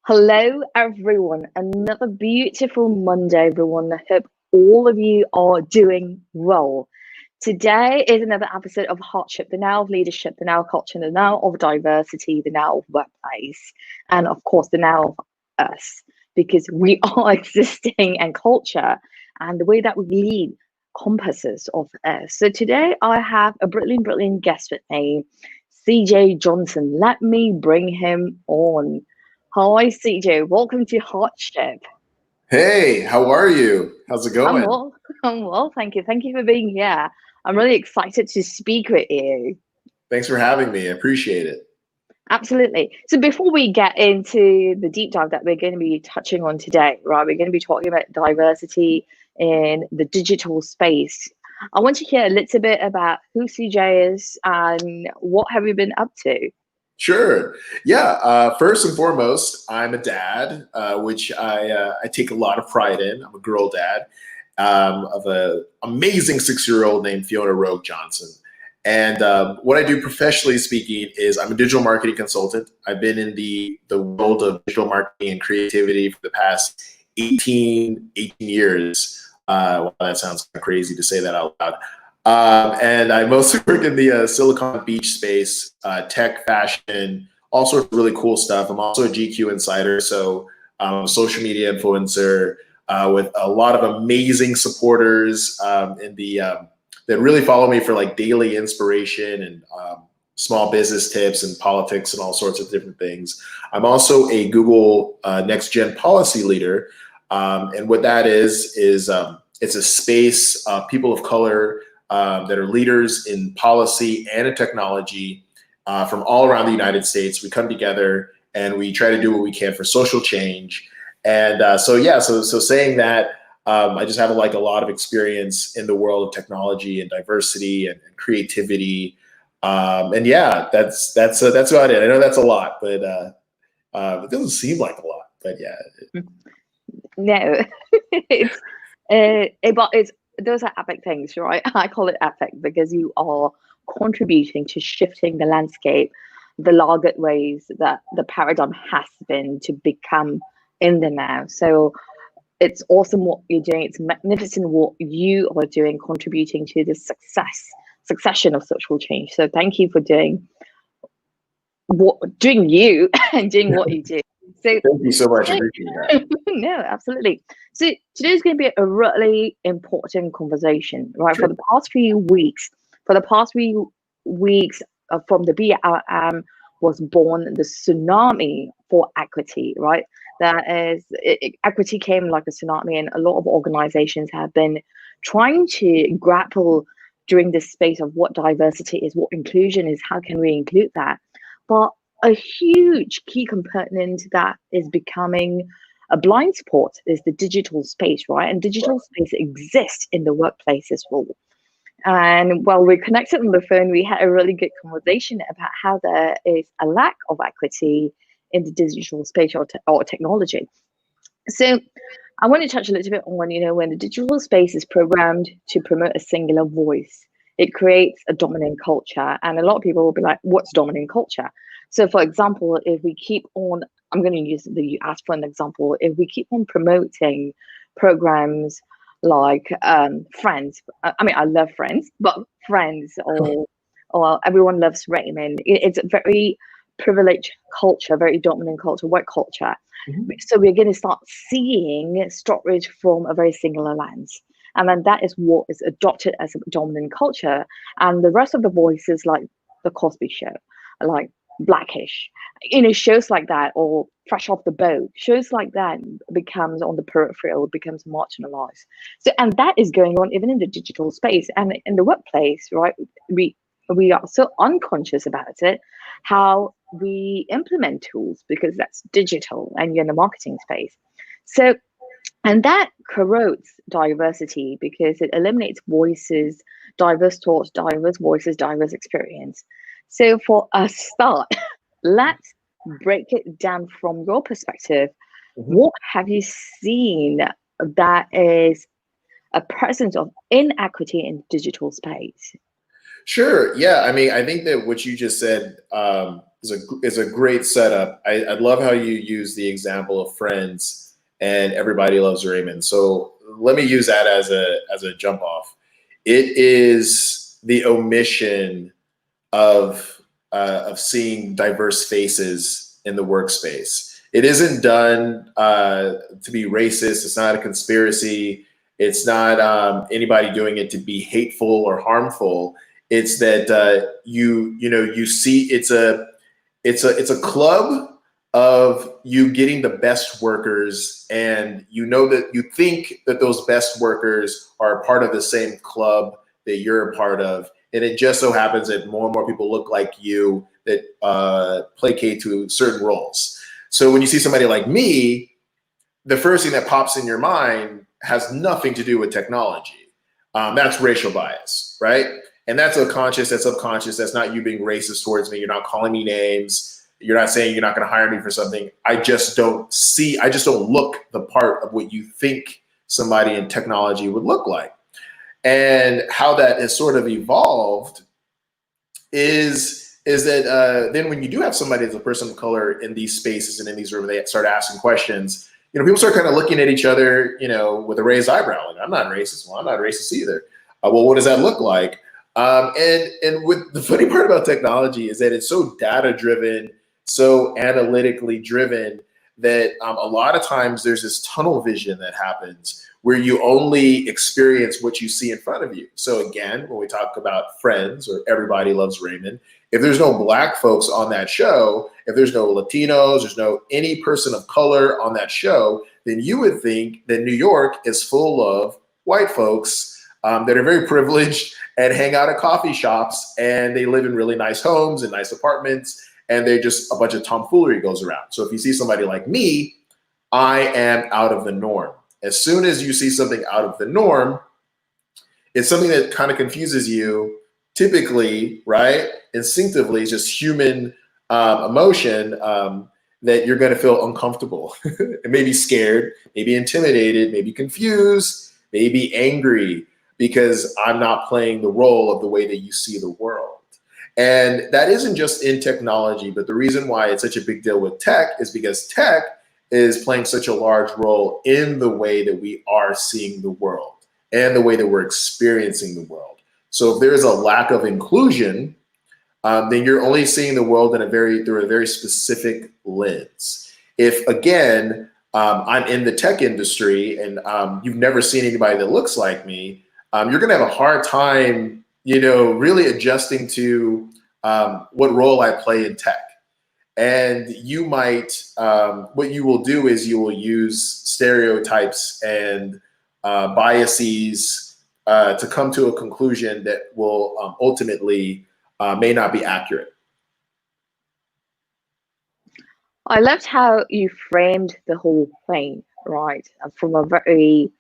Hello, everyone. Another beautiful Monday, everyone. I hope all of you are doing well. Today is another episode of Hardship, the now of leadership, the now of culture, the now of diversity, the now of workplace, and of course, the now of us, because we are existing and culture and the way that we lead compasses of us. So today I have a brilliant, brilliant guest with me, CJ Johnson. Let me bring him on. Hi, CJ. Welcome to Hardship. Hey, how are you? How's it I'm going? well. I'm well. Thank you. Thank you for being here. I'm really excited to speak with you. Thanks for having me. I appreciate it. Absolutely. So before we get into the deep dive that we're going to be touching on today, right, we're going to be talking about diversity in the digital space. I want to hear a little bit about who CJ is and what have you been up to? Sure. Yeah. First and foremost, I'm a dad, which I take a lot of pride in. I'm a girl dad of an amazing 6-year-old named Fiona Rogue Johnson. And what I do professionally speaking is I'm a digital marketing consultant. I've been in the world of digital marketing and creativity for the past 18 years. Wow, that sounds kind of crazy to say that out loud. And I mostly work in the Silicon Beach space, tech, fashion, all sorts of really cool stuff. I'm also a GQ insider, so I'm a social media influencer with a lot of amazing supporters that really follow me for like daily inspiration and small business tips and politics and all sorts of different things. I'm also a Google Next Gen policy leader, and what that is it's a space people of color that are leaders in policy and in technology from all around the United States. We come together and we try to do what we can for social change. And so saying that, I just have like a lot of experience in the world of technology and diversity and creativity. And yeah, that's about it. I know that's a lot, but it doesn't seem like a lot. But yeah. No, but it's those are epic things, right? I call it epic because you are contributing to shifting the landscape, the larger ways that the paradigm has been to become in the now. So it's awesome what you're doing. It's magnificent what you are doing, contributing to the succession of social change. So thank you for doing you and doing what you do. So Thank you so much. I appreciate that. no, absolutely. So today's going to be a really important conversation, right? Sure. For the past few weeks, from the BLM was born the tsunami for equity, right? That is, equity came like a tsunami, and a lot of organizations have been trying to grapple during this space of what diversity is, what inclusion is, how can we include that? But a huge key component that is becoming a blind spot is the digital space, right? And digital space exists in the workplace as well. And while we're connected on the phone, we had a really good conversation about how there is a lack of equity in the digital space or technology. So I want to touch a little bit on, when the digital space is programmed to promote a singular voice, it creates a dominant culture. And a lot of people will be like, what's dominant culture? So for example, if we keep on, I'm going to use you asked for an example, if we keep on promoting programs like Friends, I mean, I love Friends, but Friends or Everyone Loves Raymond, it's a very privileged culture, very dominant culture, white culture. Mhm. So we're going to start seeing stories from a very singular lens. And then that is what is adopted as a dominant culture. And the rest of the voices, like The Cosby Show, like Blackish, shows like that, or Fresh Off the Boat, shows like that becomes on the peripheral, becomes marginalized. So, and that is going on even in the digital space and in the workplace, right? We are so unconscious about it, how we implement tools because that's digital and you're in the marketing space. So, and that corrodes diversity because it eliminates voices, diverse thoughts, diverse voices, diverse experience. So for a start, let's break it down from your perspective. Mhm. What have you seen that is a presence of inequity in digital space? Sure. Yeah. I mean, I think that what you just said is a great setup. I love how you use the example of Friends and Everybody Loves Raymond. So let me use that as a jump off. It is the omission of seeing diverse faces in the workspace. It isn't done to be racist. It's not a conspiracy. It's not anybody doing it to be hateful or harmful. It's that you see it's a club of you getting the best workers, and you know that you think that those best workers are a part of the same club that you're a part of. And it just so happens that more and more people look like you that placate to certain roles. So when you see somebody like me, the first thing that pops in your mind has nothing to do with technology. That's racial bias, right? And that's conscious, that's subconscious. That's not you being racist towards me. You're not calling me names. You're not saying you're not going to hire me for something. I just don't look the part of what you think somebody in technology would look like. And how that has sort of evolved is that then when you do have somebody as a person of color in these spaces and in these rooms, they start asking questions. People start kind of looking at each other, with a raised eyebrow. Like, I'm not racist. Well, I'm not racist either. Well, what does that look like? And with the funny part about technology is that it's so data driven, so analytically driven that a lot of times there's this tunnel vision that happens where you only experience what you see in front of you. So again, when we talk about Friends or Everybody Loves Raymond, if there's no Black folks on that show, if there's no Latinos, there's no any person of color on that show, then you would think that New York is full of white folks that are very privileged and hang out at coffee shops, and they live in really nice homes and nice apartments, and they're just a bunch of tomfoolery goes around. So if you see somebody like me, I am out of the norm. As soon as you see something out of the norm, it's something that kind of confuses you, typically, right? Instinctively, it's just human emotion that you're going to feel uncomfortable, maybe scared, maybe intimidated, maybe confused, maybe angry, because I'm not playing the role of the way that you see the world. And that isn't just in technology, but the reason why it's such a big deal with tech is because tech is playing such a large role in the way that we are seeing the world and the way that we're experiencing the world. So if there is a lack of inclusion, then you're only seeing the world through a very specific lens. If, again, I'm in the tech industry and you've never seen anybody that looks like me, you're going to have a hard time, really adjusting to what role I play in tech. And you might, what you will do is you will use stereotypes and biases to come to a conclusion that will ultimately may not be accurate. I loved how you framed the whole thing, right, from a very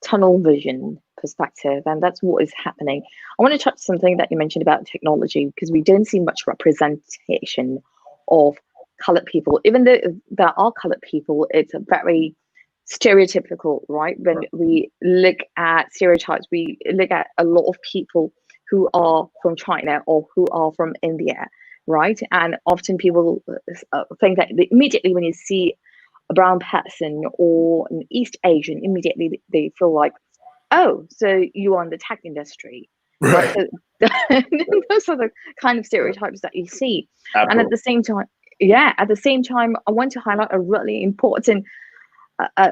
tunnel vision perspective, and that's what is happening. I want to touch something that you mentioned about technology, because we don't see much representation of colored people. Even though there are colored people, it's a very stereotypical, right? When we look at stereotypes, we look at a lot of people who are from China or who are from India, right? And often people think that immediately when you see a brown person or an East Asian, immediately they feel like, oh, so you are in the tech industry. Right. So those are the kind of stereotypes that you see. Absolutely. And at the same time, I want to highlight a really important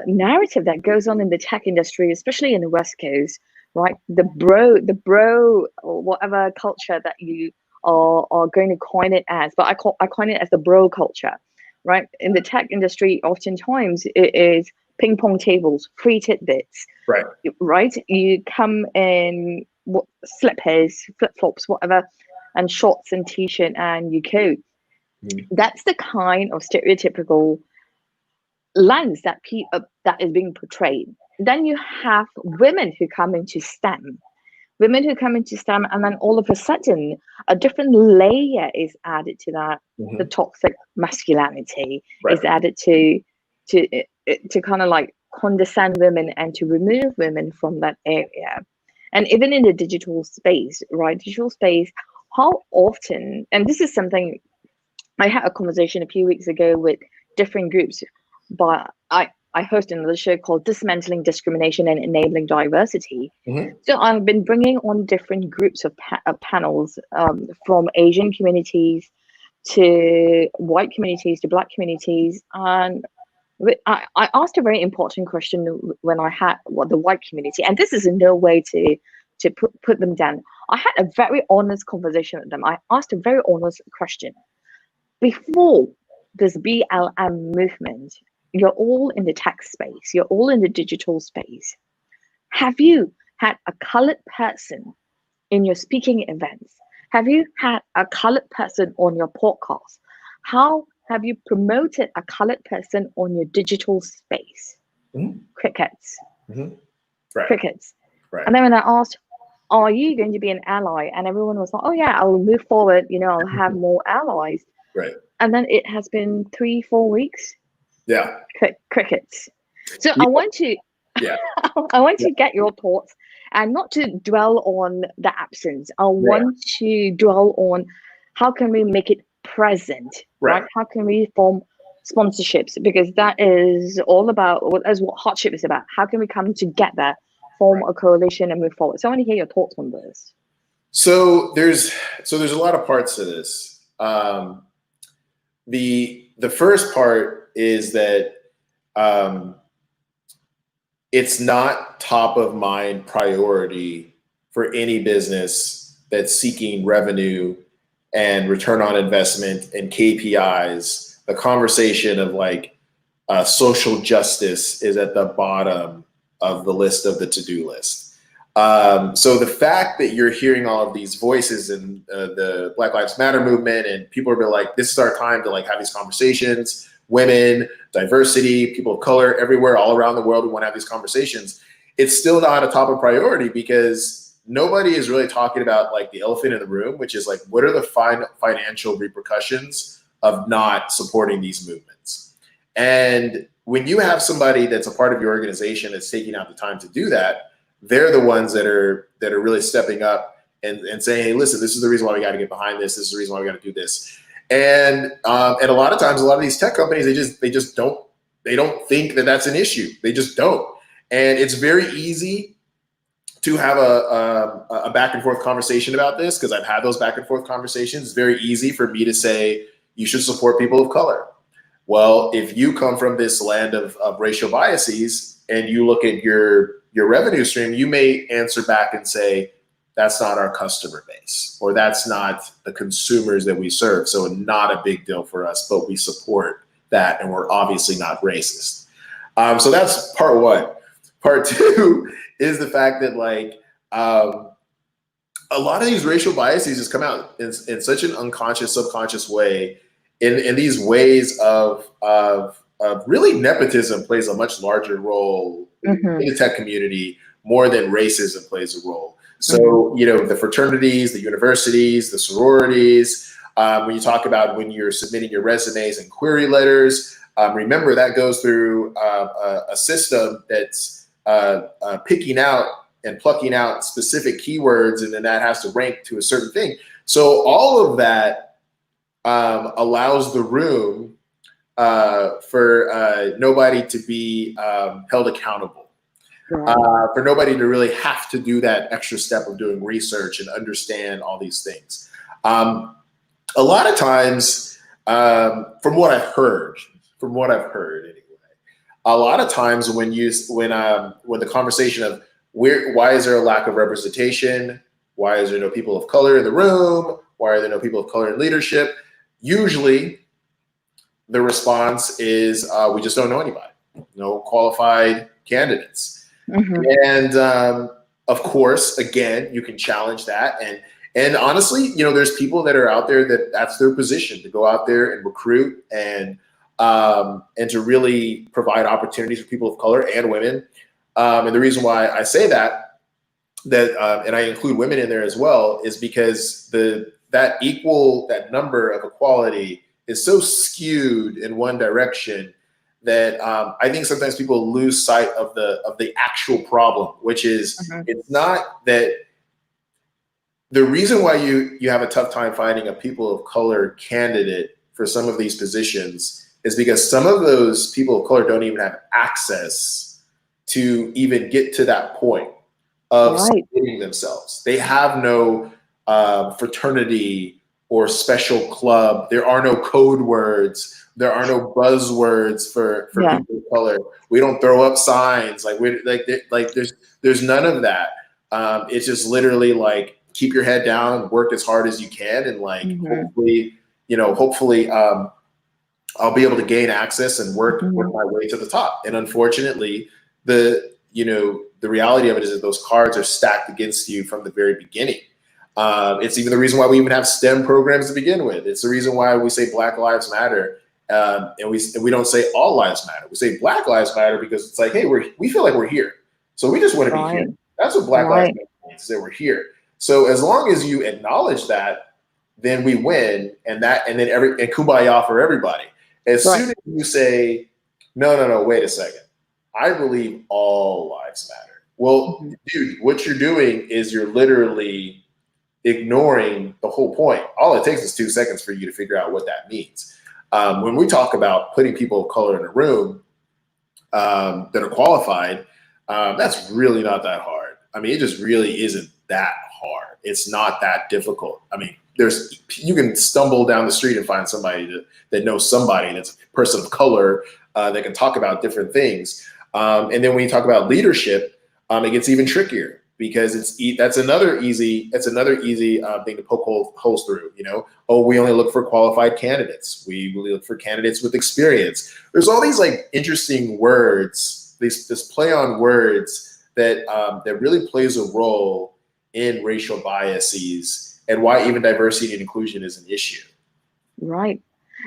narrative that goes on in the tech industry, especially in the West Coast, right? The bro, or whatever culture that you are going to coin it as, but I coin it as the bro culture, right? In the tech industry, oftentimes it is ping pong tables, free tidbits, right? Right? You come in slippers, flip flops, whatever, and shorts and t-shirt, and you go. That's the kind of stereotypical lens that that is being portrayed. Then you have women who come into STEM, and then all of a sudden a different layer is added to that. The toxic masculinity is added to kind of like condescend women and to remove women from that area. And even in the digital space, right? Digital space, how often, and this is something I had a conversation a few weeks ago with different groups, but I host another show called Dismantling Discrimination and Enabling Diversity. Mhm. So I've been bringing on different groups of panels, from Asian communities to white communities to Black communities. And I asked a very important question when I had the white community, and this is in no way to put them down. I had a very honest conversation with them. I asked a very honest question. Before this BLM movement, you're all in the tech space, you're all in the digital space. Have you had a colored person in your speaking events? Have you had a colored person on your podcast? How have you promoted a colored person on your digital space? Mhm. Crickets. Mhm. Right. Crickets. Right. And then when I asked, are you going to be an ally? And everyone was like, oh yeah, I'll move forward, I'll have more allies. Right. And then it has been 3-4 weeks. Yeah. Crickets. So Yeah. I want to Yeah. I want Yeah. to get your thoughts, and not to dwell on the absence. I want to dwell on how can we make it present, right? Right. How can we form sponsorships? Because that is all about, that's what hardship is about. How can we come together, form a coalition, and move forward? So I want to hear your thoughts on this. So there's a lot of parts to this. The first part is that it's not top of mind priority for any business that's seeking revenue and return on investment and KPIs. The conversation of like social justice is at the bottom of the list of the to-do list. So the fact that you're hearing all of these voices in the Black Lives Matter movement, and people are like, this is our time to like have these conversations, women, diversity, people of color, everywhere, all around the world, we want to have these conversations. It's still not a top of priority because nobody is really talking about like the elephant in the room, which is like, what are the financial repercussions of not supporting these movements? And when you have somebody that's a part of your organization that's taking out the time to do that, they're the ones that are really stepping up and saying, hey, listen, this is the reason why we got to get behind this. This is the reason why we got to do this. And a lot of times, a lot of these tech companies, they just don't think that that's an issue. They just don't. And it's very easy to have a back and forth conversation about this, because I've had those back and forth conversations. It's very easy for me to say, you should support people of color. Well, if you come from this land of racial biases and you look at your revenue stream, you may answer back and say, that's not our customer base, or that's not the consumers that we serve. So not a big deal for us, but we support that. And we're obviously not racist. So that's part one. Part two is the fact that like a lot of these racial biases just come out in such an unconscious, subconscious way, in these ways of really nepotism plays a much larger role in the tech community, more than racism plays a role. So, the fraternities, the universities, the sororities, when you talk about when you're submitting your resumes and query letters, remember that goes through a system that's picking out and plucking out specific keywords, and then that has to rank to a certain thing. So all of that allows the room for nobody to be held accountable. For nobody to really have to do that extra step of doing research and understand all these things. A lot of times, from what I've heard anyway, a lot of times when the conversation of why is there a lack of representation? Why is there no people of color in the room? Why are there no people of color in leadership? Usually, the response is we just don't know anybody, no qualified candidates. And of course, again, you can challenge that. And honestly, there's people that are out there that's their position, to go out there and recruit and to really provide opportunities for people of color and women. And the reason why I say that and I include women in there as well, is because that number of equality is so skewed in one direction that I think sometimes people lose sight of the actual problem, which is it's not that the reason why you have a tough time finding a people of color candidate for some of these positions is because some of those people of color don't even have access to even get to that point of submitting themselves. They have no fraternity or special club. There are no code words. There are no buzzwords for people of color. We don't throw up signs. There's none of that. It's just literally like, keep your head down, work as hard as you can, and hopefully I'll be able to gain access and work my way to the top. And unfortunately, the reality of it is that those cards are stacked against you from the very beginning. It's even the reason why we even have STEM programs to begin with. It's the reason why we say Black Lives Matter, and we don't say all lives matter. We say Black Lives Matter because it's like, hey, we feel like we're here, so we just want to be here. That's what Black Lives Matter means, that we're here. So as long as you acknowledge that, then we win, and kumbaya for everybody. As soon as you say, no, wait a second, I believe all lives matter. Well, dude, what you're doing is you're literally ignoring the whole point. All it takes is 2 seconds for you to figure out what that means. When we talk about putting people of color in a room that are qualified, that's really not that hard. I mean, it just really isn't that hard. It's not that difficult. I mean, you can stumble down the street and find somebody that knows somebody that's a person of color that can talk about different things. And then when you talk about leadership, it gets even trickier, because that's another easy thing to poke holes through. We only look for qualified candidates. We really look for candidates with experience. There's all these like interesting words, this play on words that really plays a role in racial biases and why even diversity and inclusion is an issue. Right.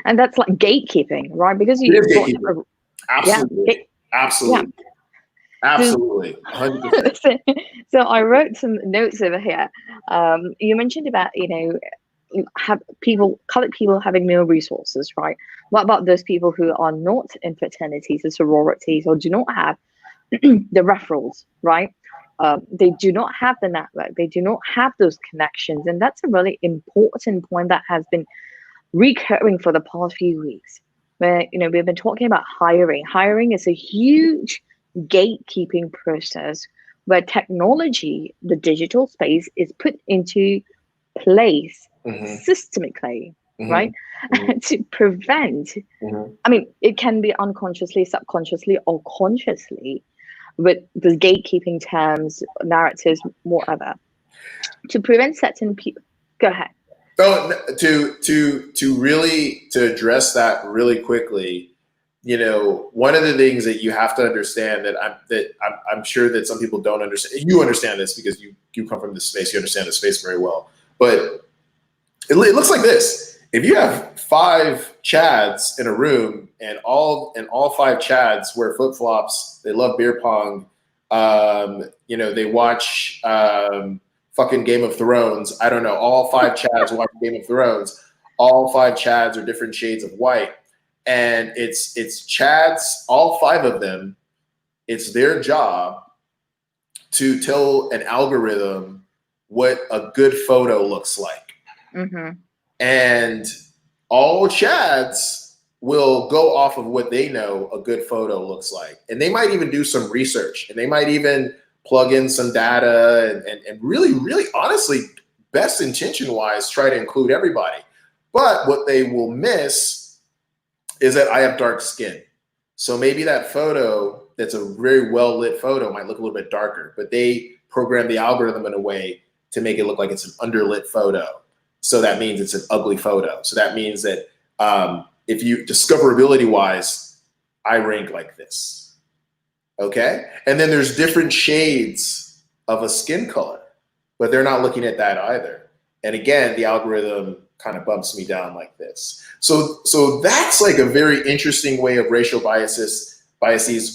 And that's like gatekeeping, right? Because it is gatekeeping. Absolutely. Absolutely. Yeah. Absolutely. 100%. So I wrote some notes over here. You mentioned about, colored people having no resources, right? What about those people who are not in fraternities or sororities, or do not have the referrals, right? They do not have the network. They do not have those connections. And that's a really important point that has been recurring for the past few weeks, where, we've been talking about hiring. Hiring is a huge gatekeeping process where technology, the digital space, is put into place systemically, right? To prevent, I mean, it can be unconsciously, subconsciously, or consciously, with the gatekeeping terms, narratives, whatever, to prevent certain people. Go ahead. Oh, to address that really quickly, one of the things that you have to understand that I'm sure that some people don't understand. You understand this because you come from this space. You understand the space very well. But it looks like this: if you have 5 Chads in a room, and all 5 Chads wear flip flops, they love beer pong, they watch fucking Game of Thrones. I don't know. All 5 Chads watch Game of Thrones. All 5 Chads are different shades of white. And it's Chads, all 5 of them, it's their job to tell an algorithm what a good photo looks like. And all Chads will go off of what they know a good photo looks like. And they might even do some research, and they might even plug in some data and really, really honestly, best intention wise, try to include everybody. But what they will miss is that I have dark skin. So maybe that photo that's a very well lit photo might look a little bit darker, but they program the algorithm in a way to make it look like it's an underlit photo. So that means it's an ugly photo. So that means that if you discoverability wise, I rank like this. Okay. And then there's different shades of a skin color, but they're not looking at that either. And again, the algorithm kind of bumps me down like this. So that's like a very interesting way of racial biases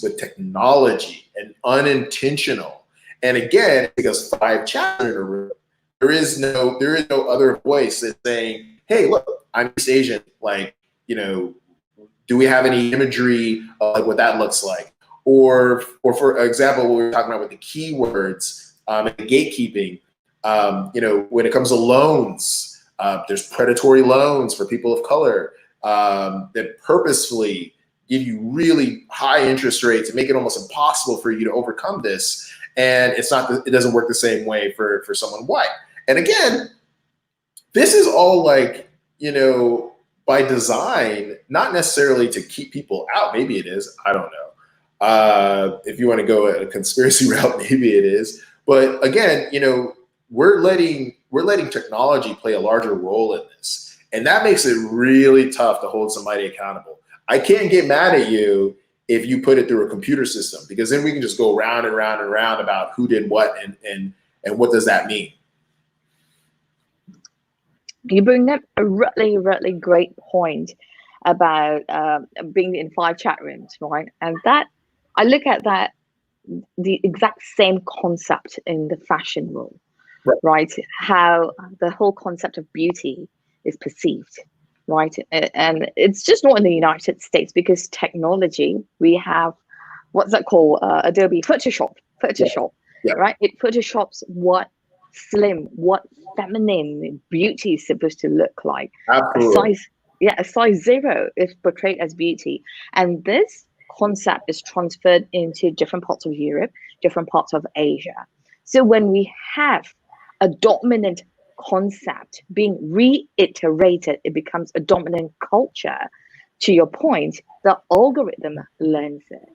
with technology and unintentional. And again, because 5 Chads in a room, there is no other voice that's saying, hey, look, I'm East Asian. Like, do we have any imagery of like what that looks like? Or for example, what we were talking about with the keywords and gatekeeping, when it comes to loans, there's predatory loans for people of color. that purposefully give you really high interest rates and make it almost impossible for you to overcome this. And it's not, it doesn't work the same way for someone white. And again, this is all like, you know, by design, not necessarily to keep people out. Maybe it is, I don't know. If you want to go a conspiracy route, maybe it is. But again, you know, we're letting technology play a larger role in this. And that makes it really tough to hold somebody accountable. I can't get mad at you if you put it through a computer system, because then we can just go round and round and round about who did what and what does that mean. You bring up a really, really great point about being in 5 chat rooms, right? And that, I look at that, the exact same concept in the fashion world, right? How the whole concept of beauty is perceived, right? And it's just not in the United States, because technology, we have, what's that called? Adobe Photoshop, Yeah. right? It photoshops what slim, what feminine beauty is supposed to look like. Absolutely. A size 0 is portrayed as beauty. And this concept is transferred into different parts of Europe, different parts of Asia. So when we have a dominant concept being reiterated, it becomes a dominant culture. To your point, the algorithm learns it,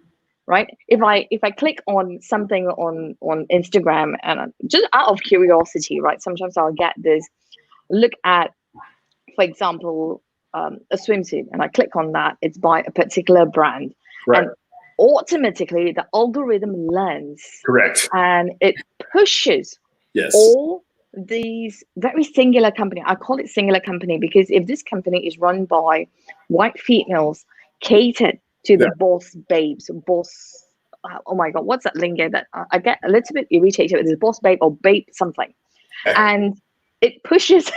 right? If I click on something on Instagram, and just out of curiosity, right, sometimes I'll get this, look at, for example, a swimsuit, and I click on that, it's by a particular brand, and automatically the algorithm learns, correct, and it pushes all these very singular company. I call it singular company because if this company is run by white females, catered to the boss babes, boss, oh my god, what's that lingo that I get a little bit irritated with, this boss babe or babe something, and it pushes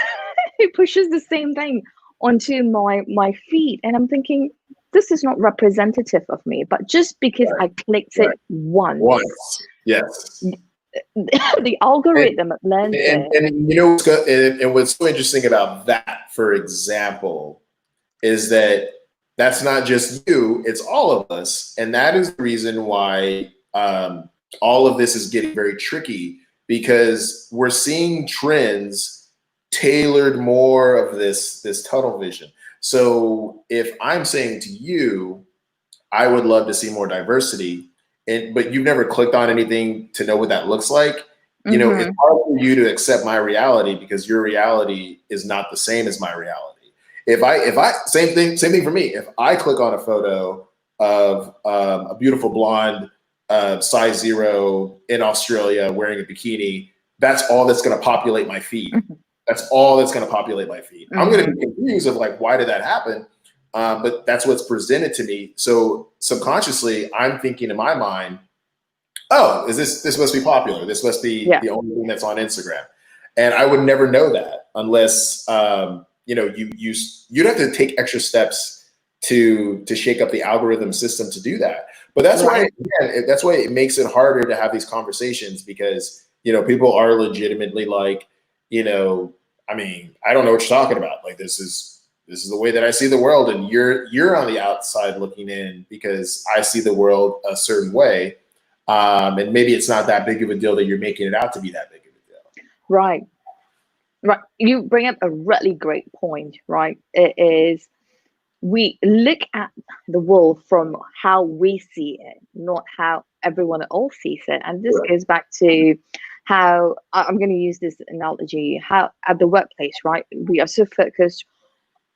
it pushes the same thing onto my feed, and I'm thinking, this is not representative of me. But just because I clicked it once, yes, the algorithm learns it. And you know what's good, and what's so interesting about that, for example, is that that's not just you, it's all of us. And that is the reason why all of this is getting very tricky, because we're seeing trends tailored more of this tunnel vision. So if I'm saying to you, I would love to see more diversity, but you've never clicked on anything to know what that looks like, you know, it's hard for you to accept my reality, because your reality is not the same as my reality. If I same thing for me. If I click on a photo of a beautiful blonde, size 0 in Australia wearing a bikini, that's all that's going to populate my feed. That's all that's going to populate my feed. I'm going to be confused of like, why did that happen? But that's what's presented to me. So subconsciously, I'm thinking in my mind, oh, this must be popular. This must be the only thing that's on Instagram. And I would never know that unless you know, you'd have to take extra steps to shake up the algorithm system to do that. But that's why, again, that's why it makes it harder to have these conversations, because, you know, people are legitimately like, you know, I mean, I don't know what you're talking about. Like, this is the way that I see the world, and you're on the outside looking in because I see the world a certain way, and maybe it's not that big of a deal that you're making it out to be that big of a deal. Right. You bring up a really great point, right? It is, we look at the world from how we see it, not how everyone else sees it. And this goes back to how, I'm going to use this analogy, how at the workplace, right? We are so focused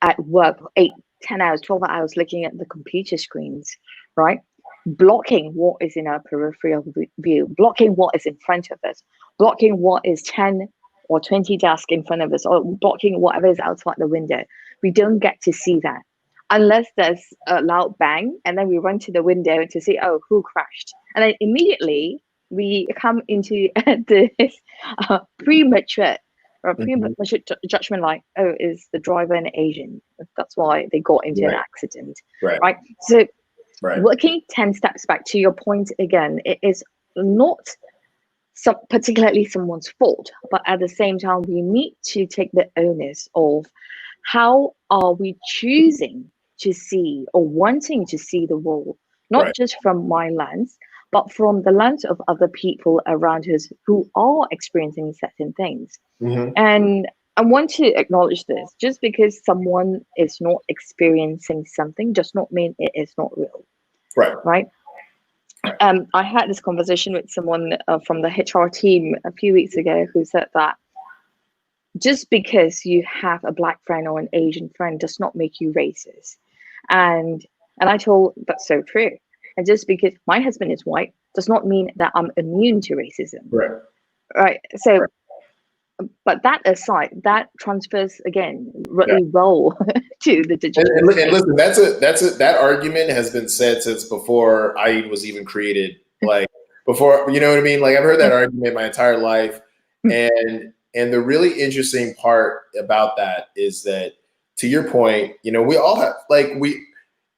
at work, 8, 10 hours, 12 hours looking at the computer screens, right? Blocking what is in our peripheral view, blocking what is in front of us, blocking what is 10 or 20 desks in front of us, or blocking whatever is outside the window. We don't get to see that unless there's a loud bang, and then we run to the window to see, oh, who crashed? And then immediately we come into this premature judgment, like, oh, is the driver an Asian? That's why they got into an accident, right? So looking 10 steps back, to your point again, it is not particularly someone's fault, but at the same time, we need to take the onus of how are we choosing to see or wanting to see the world, not Right. just from my lens, but from the lens of other people around us who are experiencing certain things. Hmm. And I want to acknowledge this. Just because someone is not experiencing something does not mean it is not real, Right. right? I had this conversation with someone from the HR team a few weeks ago who said that just because you have a black friend or an Asian friend does not make you racist. And I told that's so true. And just because my husband is white does not mean that I'm immune to racism. Right. Right. So but that aside, that transfers again Yeah. really well to the digital And space. listen, that argument has been said since before I was even created. Like before, you know what I mean? Like I've heard that argument my entire life. And the really interesting part about that is that, to your point, we all have, like,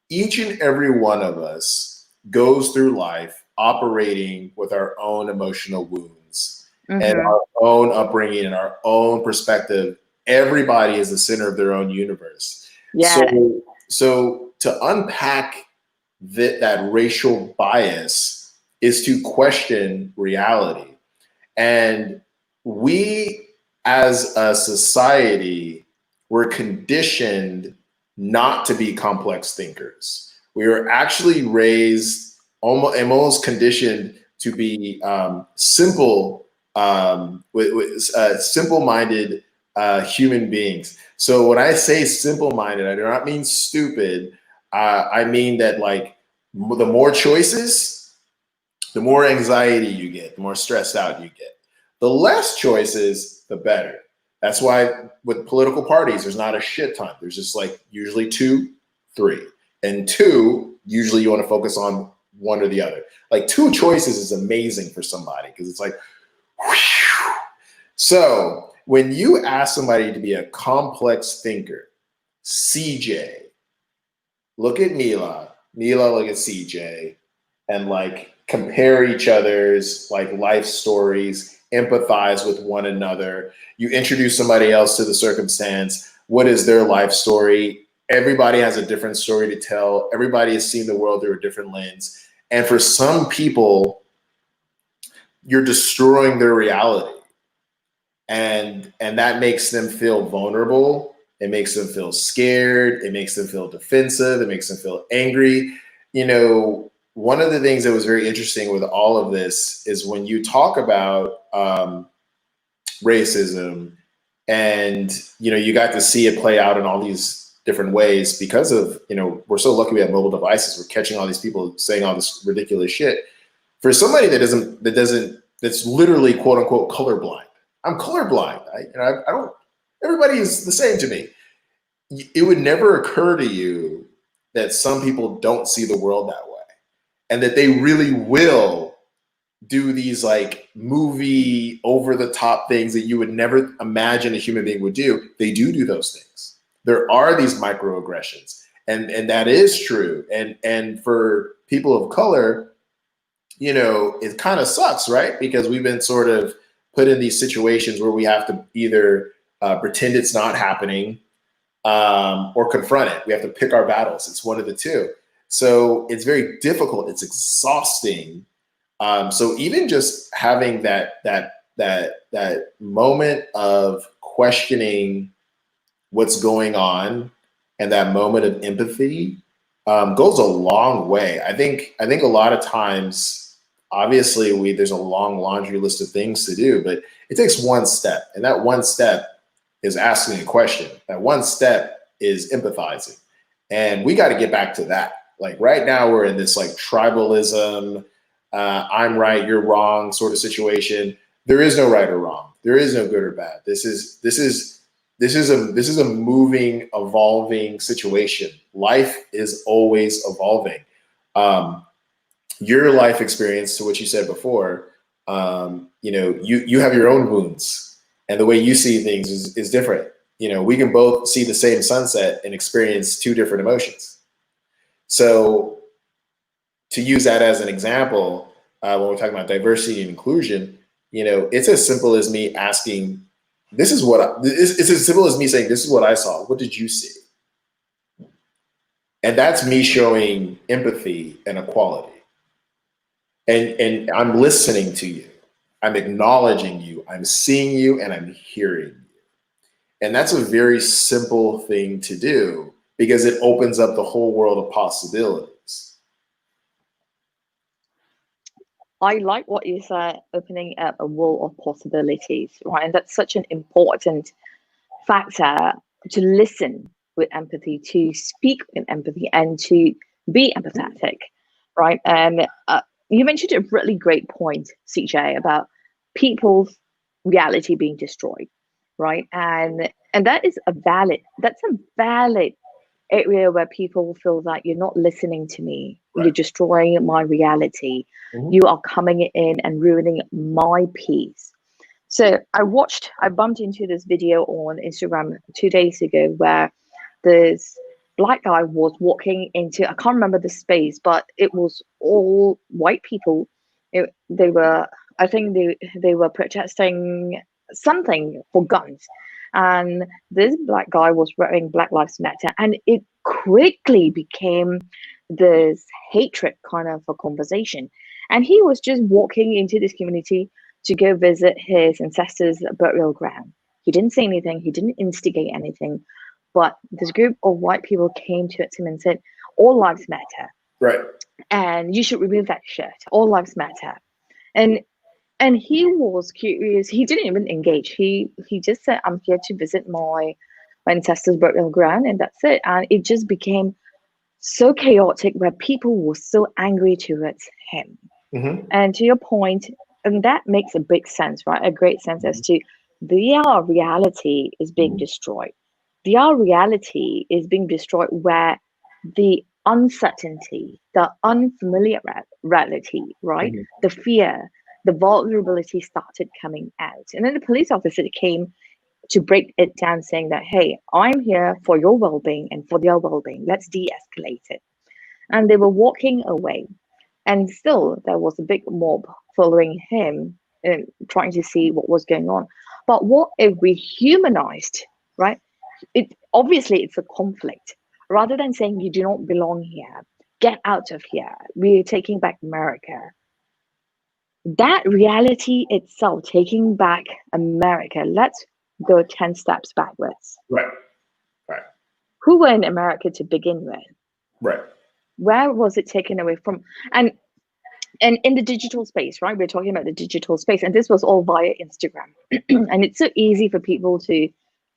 each and every one of us goes through life operating with our own emotional wounds and Mm-hmm. our own upbringing and our own perspective. Everybody is the center of their own universe. Yeah. So to unpack that racial bias is to question reality. And we, as a society, were conditioned not to be complex thinkers. We were actually raised almost conditioned to be simple, simple-minded human beings. So when I say simple-minded, I do not mean stupid. I mean that, like, the more choices, the more anxiety you get, the more stressed out you get. The less choices, the better. That's why with political parties, there's not a shit ton. There's just like usually 2, 3. And 2, usually you want to focus on one or the other. Like 2 choices is amazing for somebody because it's like, whew. So when you ask somebody to be a complex thinker, CJ, look at Mila, look at CJ, and like compare each other's like life stories, empathize with one another. You introduce somebody else to the circumstance. What is their life story? Everybody has a different story to tell. Everybody has seen the world through a different lens. And for some people, you're destroying their reality. And that makes them feel vulnerable. It makes them feel scared. It makes them feel defensive. It makes them feel angry. One of the things that was very interesting with all of this is when you talk about racism, and you got to see it play out in all these different ways because of, we're so lucky we have mobile devices. We're catching all these people saying all this ridiculous shit. For somebody that's literally quote unquote colorblind. I'm colorblind. I don't. Everybody is the same to me. It would never occur to you that some people don't see the world that way, and that they really will do these like movie over the top things that you would never imagine a human being would do. They do those things. There are these microaggressions, and that is true. And for people of color, it kind of sucks, right? Because we've been sort of put in these situations where we have to either pretend it's not happening or confront it. We have to pick our battles. It's one of the two. So it's very difficult. It's exhausting. So even just having that moment of questioning what's going on and that moment of empathy goes a long way. I think a lot of times, obviously, there's a long laundry list of things to do, but it takes one step, and that one step is asking a question. That one step is empathizing, and we got to get back to that. Like right now, we're in this like tribalism, I'm right, you're wrong sort of situation. There is no right or wrong. There is no good or bad. This is a moving, evolving situation. Life is always evolving. Your life experience, to what you said before, you have your own wounds, and the way you see things is different. We can both see the same sunset and experience 2 different emotions. So to use that as an example, when we're talking about diversity and inclusion, it's as simple as me asking this is what it's as simple as me saying, this is what I saw. What did you see? And that's me showing empathy and equality. And I'm listening to you. I'm acknowledging you. I'm seeing you and I'm hearing you. And that's a very simple thing to do because it opens up the whole world of possibilities. I like what you said, opening up a world of possibilities, right? And that's such an important factor, to listen with empathy, to speak with empathy, and to be empathetic, right? And you mentioned a really great point, CJ, about people's reality being destroyed, right? And that's a valid area where people feel that you're not listening to me, Right. you're destroying my reality, you are coming in and ruining my peace. So I bumped into this video on Instagram 2 days ago where this black guy was walking into, I can't remember the space, but it was all white people. They were, I think they were protesting something for guns. And this black guy was wearing Black Lives Matter, and it quickly became this hatred kind of a conversation. And he was just walking into this community to go visit his ancestors' burial ground. He didn't say anything, he didn't instigate anything, but this group of white people came to him and said, all lives matter. Right. And you should remove that shirt. All lives matter. And and he was curious. He didn't even engage. He just said, I'm here to visit my ancestors' burial ground, and that's it. And it just became so chaotic where people were so angry towards him. Mm-hmm. And to your point, and that makes a big sense, right? A great sense as to their reality is being destroyed. Their reality is being destroyed where the uncertainty, the unfamiliar reality, right? Mm-hmm. The fear, the vulnerability started coming out. And then the police officer came to break it down, saying that, hey, I'm here for your well being and for their well being. Let's de escalate it. And they were walking away. And still, there was a big mob following him and trying to see what was going on. But what if we humanized, right? Obviously it's a conflict. Rather than saying you do not belong here, get out of here, we're taking back America. That reality itself, taking back America, let's go 10 steps backwards. Right. Right. Who were in America to begin with? Right. Where was it taken away from? And in the digital space, right? We're talking about the digital space, and this was all via Instagram. And it's so easy for people to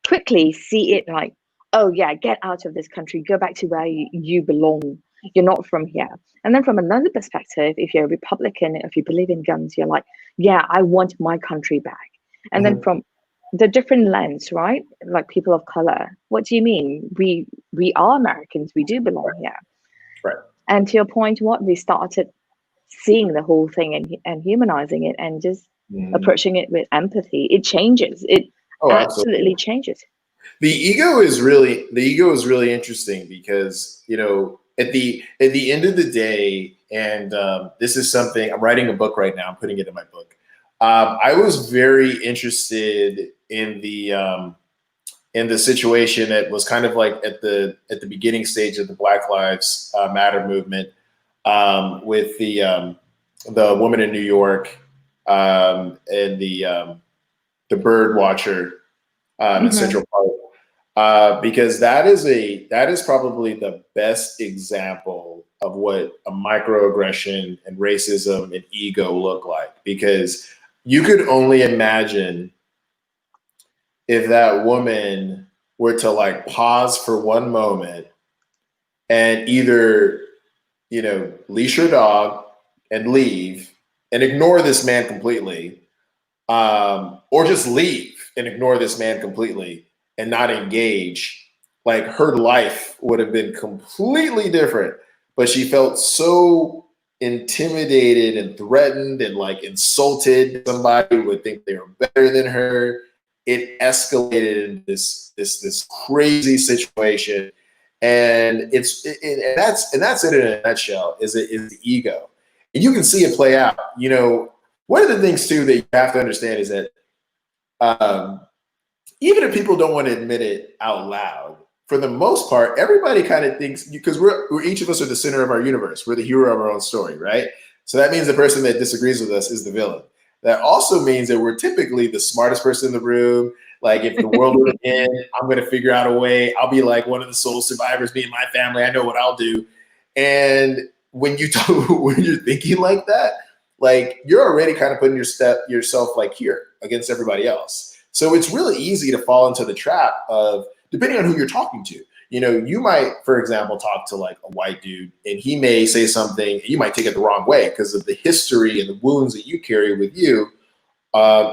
quickly see it like, oh yeah, get out of this country, go back to where you belong. You're not from here. And then from another perspective, if you're a Republican, if you believe in guns, you're like, yeah, I want my country back. And then from the different lens, right? Like people of color, what do you mean? We are Americans, we do belong here. Right. And to your point, what we started seeing the whole thing and humanizing it and just approaching it with empathy, it changes. It absolutely changes. The ego is really interesting because, you know, at the end of the day, and this is something I'm writing a book right now. I'm putting it in my book. I was very interested in the situation that was kind of like at the beginning stage of the Black Lives Matter movement, with the woman in New York, and the bird watcher in Central Park, because that is probably the best example of what a microaggression and racism and ego look like. Because you could only imagine if that woman were to like pause for one moment and either, you know, leash her dog and leave and ignore this man completely, or just leave and ignore this man completely and not engage, like her life would have been completely different. But she felt so intimidated and threatened and like insulted. Somebody would think they were better than her. It escalated into this crazy situation. And that's it in a nutshell, is the ego. And you can see it play out. You know, one of the things too that you have to understand is that even if people don't want to admit it out loud, for the most part, everybody kind of thinks, because we're each of us are the center of our universe. We're the hero of our own story, right? So that means the person that disagrees with us is the villain. That also means that we're typically the smartest person in the room. Like if the world were to end, I'm going to figure out a way. I'll be like one of the sole survivors, me and my family. I know what I'll do. And when when you're thinking like that, like you're already kind of putting yourself like here against everybody else. So it's really easy to fall into the trap of, depending on who you're talking to. You know, you might, for example, talk to like a white dude and he may say something and you might take it the wrong way because of the history and the wounds that you carry with you.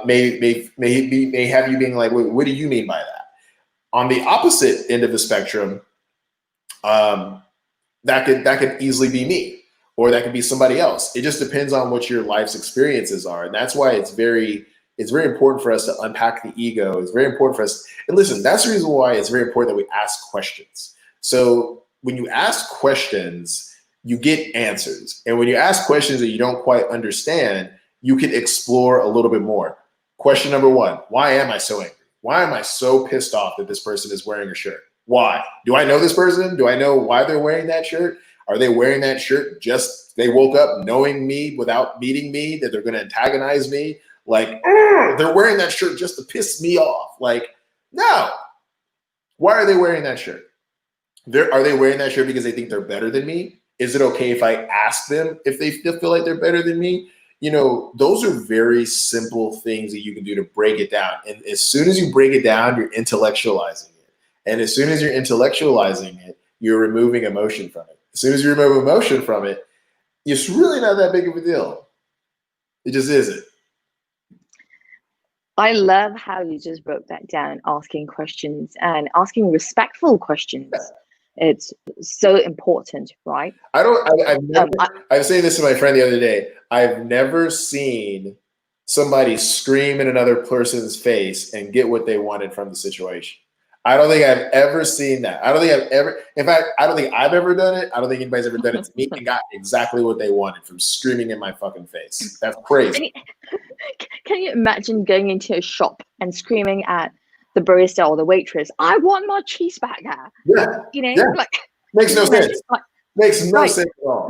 May have you being like, what do you mean by that? On the opposite end of the spectrum, that could easily be me, or that could be somebody else. It just depends on what your life's experiences are, and that's why it's very important for us to unpack the ego. It's very important for us, and listen, that's the reason why it's very important that we ask questions. So when you ask questions, you get answers, and when you ask questions that you don't quite understand, you can explore a little bit more. Question number one, why am I so angry? Why am I so pissed off that this person is wearing a shirt? Why? Do I know this person? Do I know why they're wearing that shirt? Are they wearing that shirt just, they woke up knowing me without meeting me, that they're going to antagonize me? Like, they're wearing that shirt just to piss me off. Like, no. Why are they wearing that shirt? Are they wearing that shirt because they think they're better than me? Is it okay if I ask them if they feel like they're better than me? You know, those are very simple things that you can do to break it down. And as soon as you break it down, you're intellectualizing it. And as soon as you're intellectualizing it, you're removing emotion from it. As soon as you remove emotion from it, it's really not that big of a deal. It just isn't. I love how you just broke that down, asking questions and asking respectful questions. It's so important, right? I was saying this to my friend the other day. I've never seen somebody scream in another person's face and get what they wanted from the situation. I don't think I've ever seen that. I don't think I've ever, in fact, I don't think I've ever done it. I don't think anybody's ever done it to me and got exactly what they wanted from screaming in my fucking face. That's crazy. Can you imagine going into a shop and screaming at the barista or the waitress, I want my cheeseburger? Yeah. You know, yeah. like Makes no sense. Like, Makes no sense at all.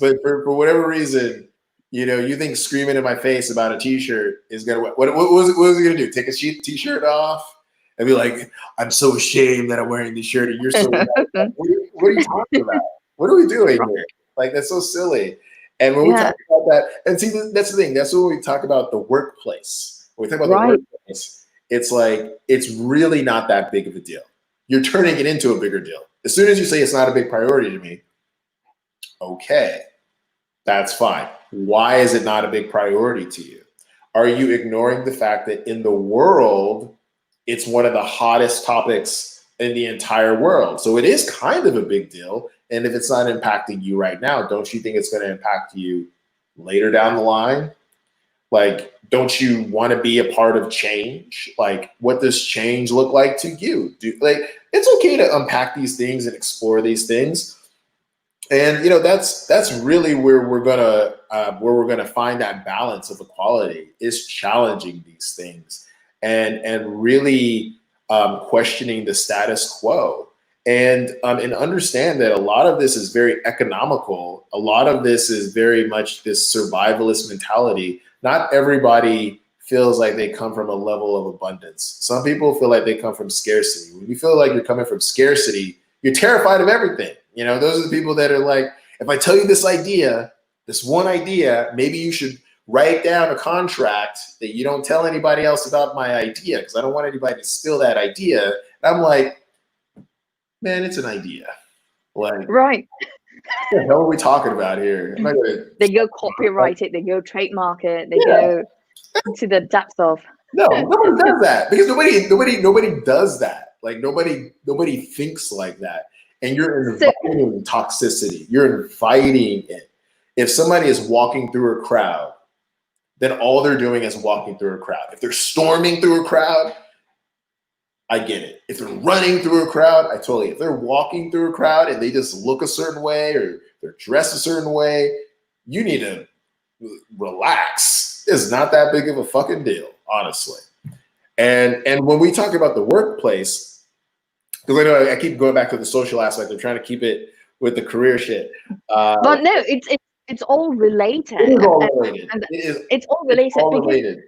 But for whatever reason, you know, you think screaming in my face about a t-shirt is gonna what was it gonna do? Take a t-shirt off and be like, I'm so ashamed that I'm wearing this shirt and you're so like, what are you talking about? What are we doing here? Like, that's so silly. And when we talk about that, and see, that's the thing. That's when we talk about the workplace. When we talk about the workplace, it's like, it's really not that big of a deal. You're turning it into a bigger deal. As soon as you say it's not a big priority to me, okay, that's fine. Why is it not a big priority to you? Are you ignoring the fact that in the world, it's one of the hottest topics in the entire world? So it is kind of a big deal. And if it's not impacting you right now, don't you think it's going to impact you later down the line? Like, don't you want to be a part of change? Like, what does change look like to you? It's okay to unpack these things and explore these things. And you know, that's really where we're gonna find that balance of equality, is challenging these things and really questioning the status quo. And understand that a lot of this is very economical. A lot of this is very much this survivalist mentality. Not everybody feels like they come from a level of abundance. Some people feel like they come from scarcity. When you feel like you're coming from scarcity, you're terrified of everything. You know, those are the people that are like, if I tell you this idea, this one idea, maybe you should write down a contract that you don't tell anybody else about my idea, because I don't want anybody to steal that idea. And I'm like, man, it's an idea. Like, right. What the hell are we talking about here? They go copyright it, they go trademark it, they go to the depths of. No, nobody does that, because nobody does that. Like, nobody thinks like that. And you're inviting toxicity. You're inviting it. If somebody is walking through a crowd, then all they're doing is walking through a crowd. If they're storming through a crowd, I get it. If they're running through a crowd, I totally. If they're walking through a crowd and they just look a certain way or they're dressed a certain way, you need to relax. It's not that big of a fucking deal, honestly. And when we talk about the workplace, because I know I keep going back to the social aspect, I'm trying to keep it with the career shit. But no, it's all related. It is all related. And It's all related all because, related.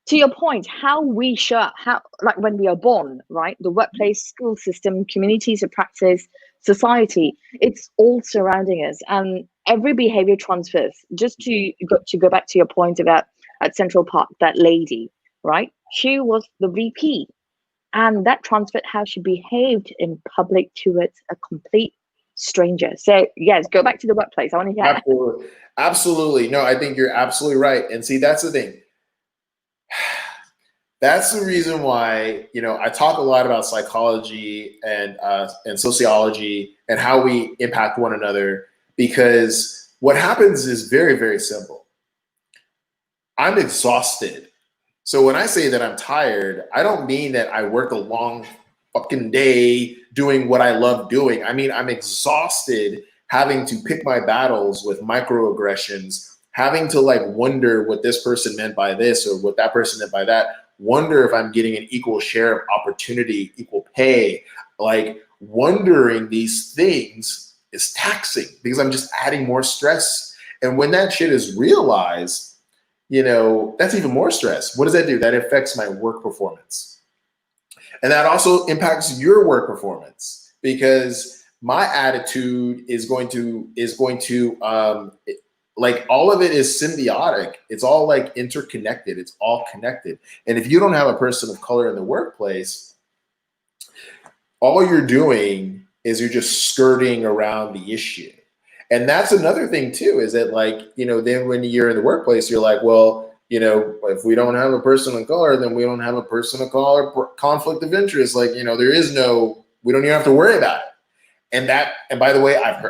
to your point, how we show, how, like when we are born, right? The workplace, school system, communities of practice, society, it's all surrounding us, and every behavior transfers. Just to go back to your point about at Central Park, that lady, right? She was the VP, and that transferred how she behaved in public towards a complete stranger. So yes, go back to the workplace. I want to hear. Absolutely. Absolutely. No, I think you're absolutely right. And see, that's the thing. That's the reason why, I talk a lot about psychology and sociology and how we impact one another, because what happens is very, very simple. I'm exhausted. So when I say that I'm tired, I don't mean that I worked a long fucking day doing what I love doing. I mean, I'm exhausted having to pick my battles with microaggressions, having to like wonder what this person meant by this or what that person meant by that, wonder if I'm getting an equal share of opportunity, equal pay. Like wondering these things is taxing because I'm just adding more stress. And when that shit is realized, that's even more stress. What does that do? That affects my work performance. And that also impacts your work performance, because my attitude is going to like, all of it is symbiotic. It's all like interconnected. It's all connected. And if you don't have a person of color in the workplace, all you're doing is you're just skirting around the issue. And that's another thing too, is that like, then when you're in the workplace, you're like, well, if we don't have a person of color, then we don't have a person of color conflict of interest. Like, we don't even have to worry about it. And by the way, I've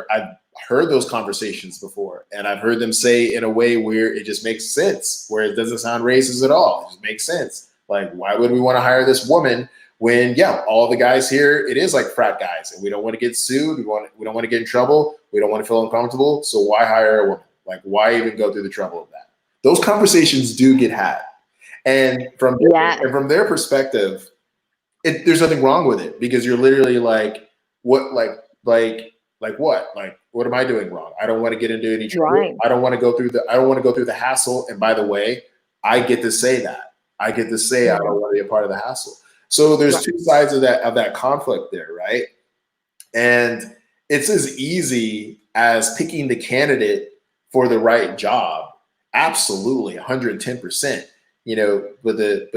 heard those conversations before, and I've heard them say in a way where it just makes sense, where it doesn't sound racist at all. It just makes sense. Like, why would we want to hire this woman when, all the guys here, it is like frat guys, and we don't want to get sued. We don't want to get in trouble. We don't want to feel uncomfortable. So why hire a woman? Like, why even go through the trouble of that? Those conversations do get had. And from their perspective, there's nothing wrong with it, because you're literally like, what, like what? Like, what am I doing wrong? I don't want to get into any trouble. Right. I don't want to go through the hassle. And by the way, I get to say that. I get to say I don't want to be a part of the hassle. So there's two sides of that conflict there, right? And it's as easy as picking the candidate for the right job. Absolutely, 110%. But the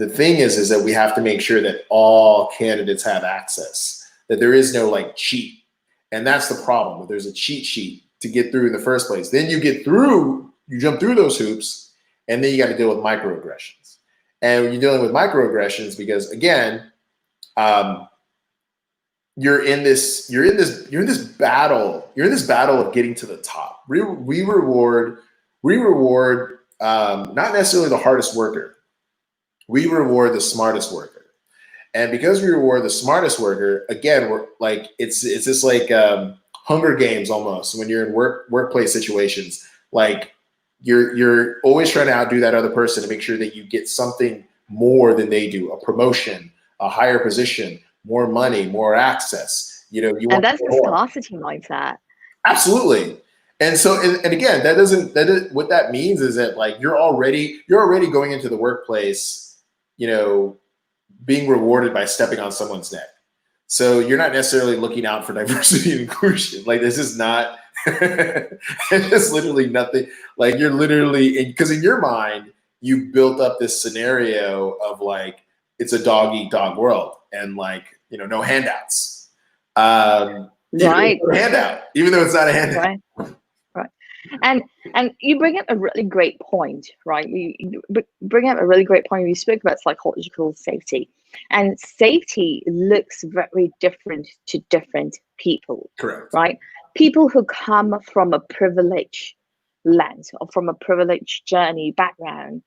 thing is that we have to make sure that all candidates have access, that there is no like cheat. And that's the problem, that there's a cheat sheet to get through in the first place. Then you jump through those hoops, and then you got to deal with microaggressions. And when you're dealing with microaggressions, because again, you're in this battle of getting to the top. We reward not necessarily the hardest worker. We reward the smartest worker. And because we reward the smartest worker, again, we're like, it's just like Hunger Games almost, when you're in workplace situations. Like, you're always trying to outdo that other person to make sure that you get something more than they do, a promotion, a higher position, more money, more access. You want, and that's the scarcity mindset. Absolutely. And so, and again, what that means is that like you're already going into the workplace, being rewarded by stepping on someone's neck. So you're not necessarily looking out for diversity and inclusion. Like, this is not, it's literally nothing. Like, you're literally, because in your mind, you built up this scenario of like, it's a dog eat dog world, and like, no handouts. Right. Even though it's not a handout. Right. And you bring up a really great point, right? You bring up a really great point. You spoke about psychological safety, and safety looks very different to different people. Correct. Right? People who come from a privileged lens or from a privileged journey background,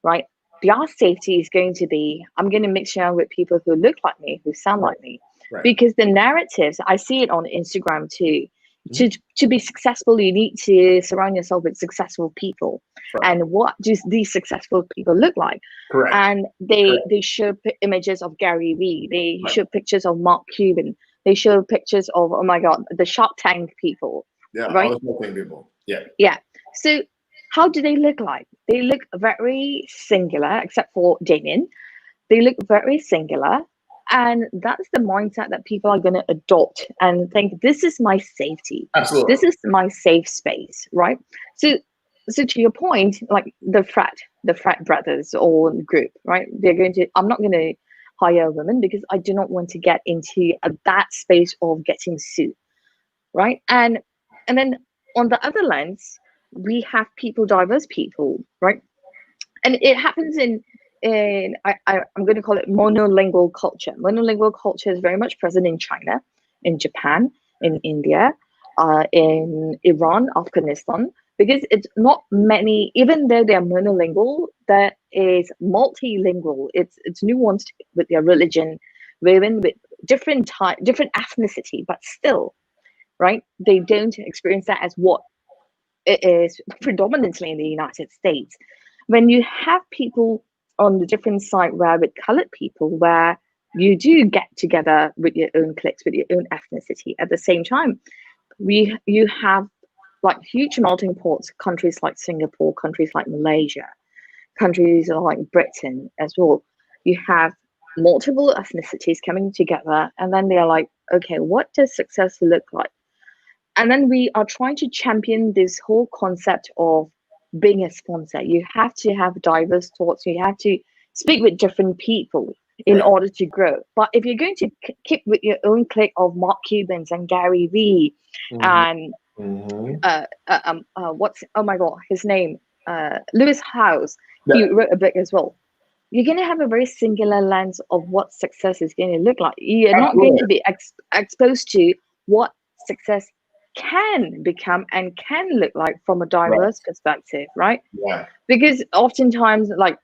right? Their safety is going to be, I'm going to mix around with people who look like me, who sound like me. Right. Because the narratives, I see it on Instagram too. To be successful, you need to surround yourself with successful people. Right. And what do these successful people look like? Correct. And they show images of Gary Vee. They Right. show pictures of Mark Cuban. They show pictures of, oh my God, the Shark Tank people. Yeah, right? all the smoking people. Yeah. Yeah. So how do they look like? They look very singular, except for Damien. They look very singular. And that's the mindset that people are going to adopt and think, this is my safety. Absolutely. This is my safe space, right? So to your point, like the frat brothers or group, right? I'm not going to hire women because I do not want to get into that space of getting sued, right? And then on the other lens, we have diverse people, right? And it happens I'm going to call it monolingual culture. Monolingual culture is very much present in China, in Japan, in India, in Iran, Afghanistan, because it's not many, even though they're monolingual, that is multilingual. It's nuanced with their religion, woven with different ethnicity, but still, right? They don't experience that as what it is predominantly in the United States. When you have people on the different side where with colored people, where you do get together with your own cliques, with your own ethnicity, at the same time, you have like huge melting pots, countries like Singapore, countries like Malaysia, countries like Britain as well. You have multiple ethnicities coming together, and then they're like, okay, what does success look like? And then we are trying to champion this whole concept of being a sponsor. You have to have diverse thoughts. You have to speak with different people in Right. order to grow. But if you're going to keep with your own clique of Mark Cubans and Gary Vee and what's, oh my God, his name, Lewis House, he Yeah. wrote a book as well. You're going to have a very singular lens of what success is going to look like. You're not going to be exposed to what success can become and can look like from a diverse perspective, right? Yeah. Because oftentimes, like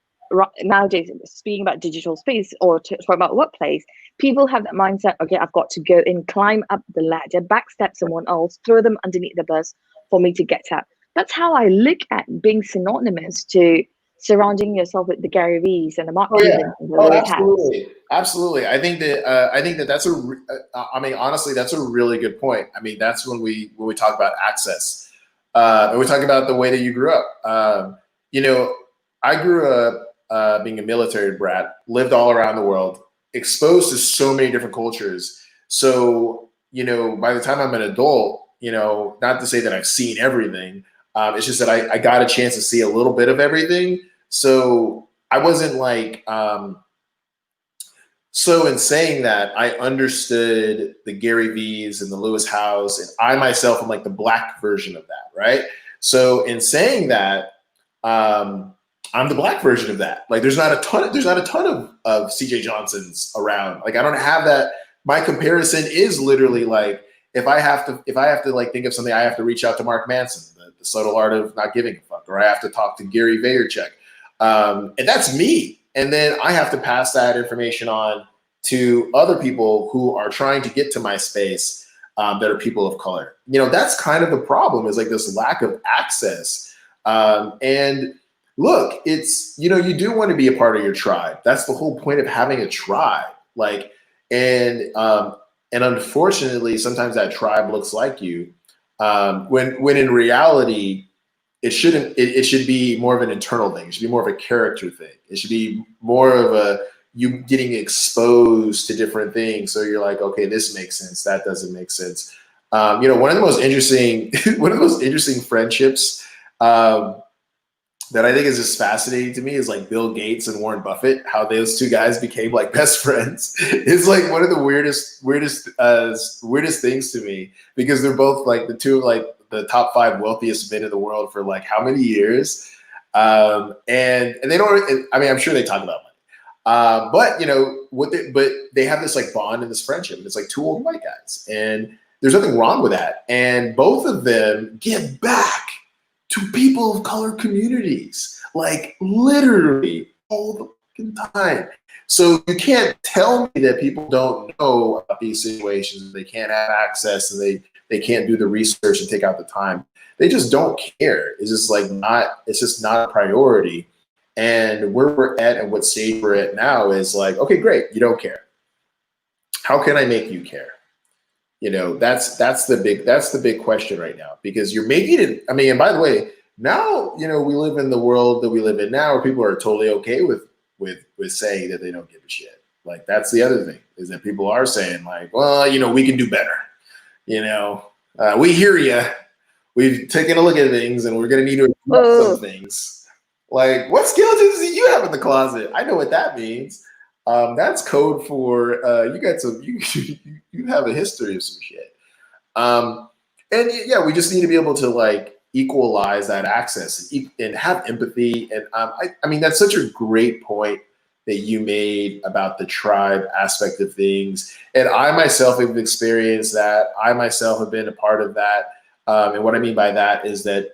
nowadays, speaking about digital space or talking about workplace, people have that mindset, okay, I've got to go and climb up the ladder, backstep someone else, throw them underneath the bus for me to get up. That's how I look at being synonymous to surrounding yourself with the Gary Vees and the Mark Cubans and the Lewis House. Absolutely, absolutely. I think that that's I mean, honestly, that's a really good point. I mean, that's when we talk about access, and we talk about the way that you grew up. You know, I grew up being a military brat, lived all around the world, exposed to so many different cultures. So, you know, by the time I'm an adult, you know, not to say that I've seen everything. It's just that I got a chance to see a little bit of everything. So I wasn't like, so in saying that, I understood the Gary V's and the Lewis House, and I myself am like the black version of that, right? So in saying that, I'm the black version of that. Like there's not a ton of CJ Johnsons around. Like I don't have that. My comparison is literally like, if I have to like think of something, I have to reach out to Mark Manson, the subtle art of not giving a fuck, or I have to talk to Gary Vaynerchuk. And that's me. And then I have to pass that information on to other people who are trying to get to my space that are people of color. You know, that's kind of the problem, is like this lack of access. And look, it's, you know, you do want to be a part of your tribe. That's the whole point of having a tribe. Like, and unfortunately, sometimes that tribe looks like you. When in reality, it shouldn't. It should be more of an internal thing. It should be more of a character thing. It should be more of a you getting exposed to different things. So you're like, okay, this makes sense. That doesn't make sense. You know, one of the most interesting friendships that I think is just fascinating to me is like Bill Gates and Warren Buffett. How those two guys became like best friends. It's like one of the weirdest things to me, because they're both like the two like the top 5 wealthiest men in the world for like how many years, and they don't. I mean, I'm sure they talk about money, but you know but they have this like bond and this friendship, and it's like 2 old white guys, and there's nothing wrong with that. And both of them give back to people of color communities, like literally all time. So you can't tell me that people don't know about these situations. They can't have access and they can't do the research and take out the time. They just don't care. It's just like not, it's just not a priority. And where we're at and what stage we're at now is like, okay, great, you don't care. How can I make you care? You know, that's the big question right now, because you're making it. I mean, and by the way, now, you know, we live in the world that we live in now where people are totally okay with saying that they don't give a shit. Like, that's the other thing, is that people are saying like, well, you know, we can do better. You know, we hear you. We've taken a look at things and we're going to need to adjust some things. Like, what skeletons do you have in the closet? I know what that means. That's code for you got some you have a history of some shit. And yeah, we just need to be able to like equalize that access and have empathy. And I mean, that's such a great point that you made about the tribe aspect of things. And I myself have experienced that. I myself have been a part of that. And what I mean by that is that,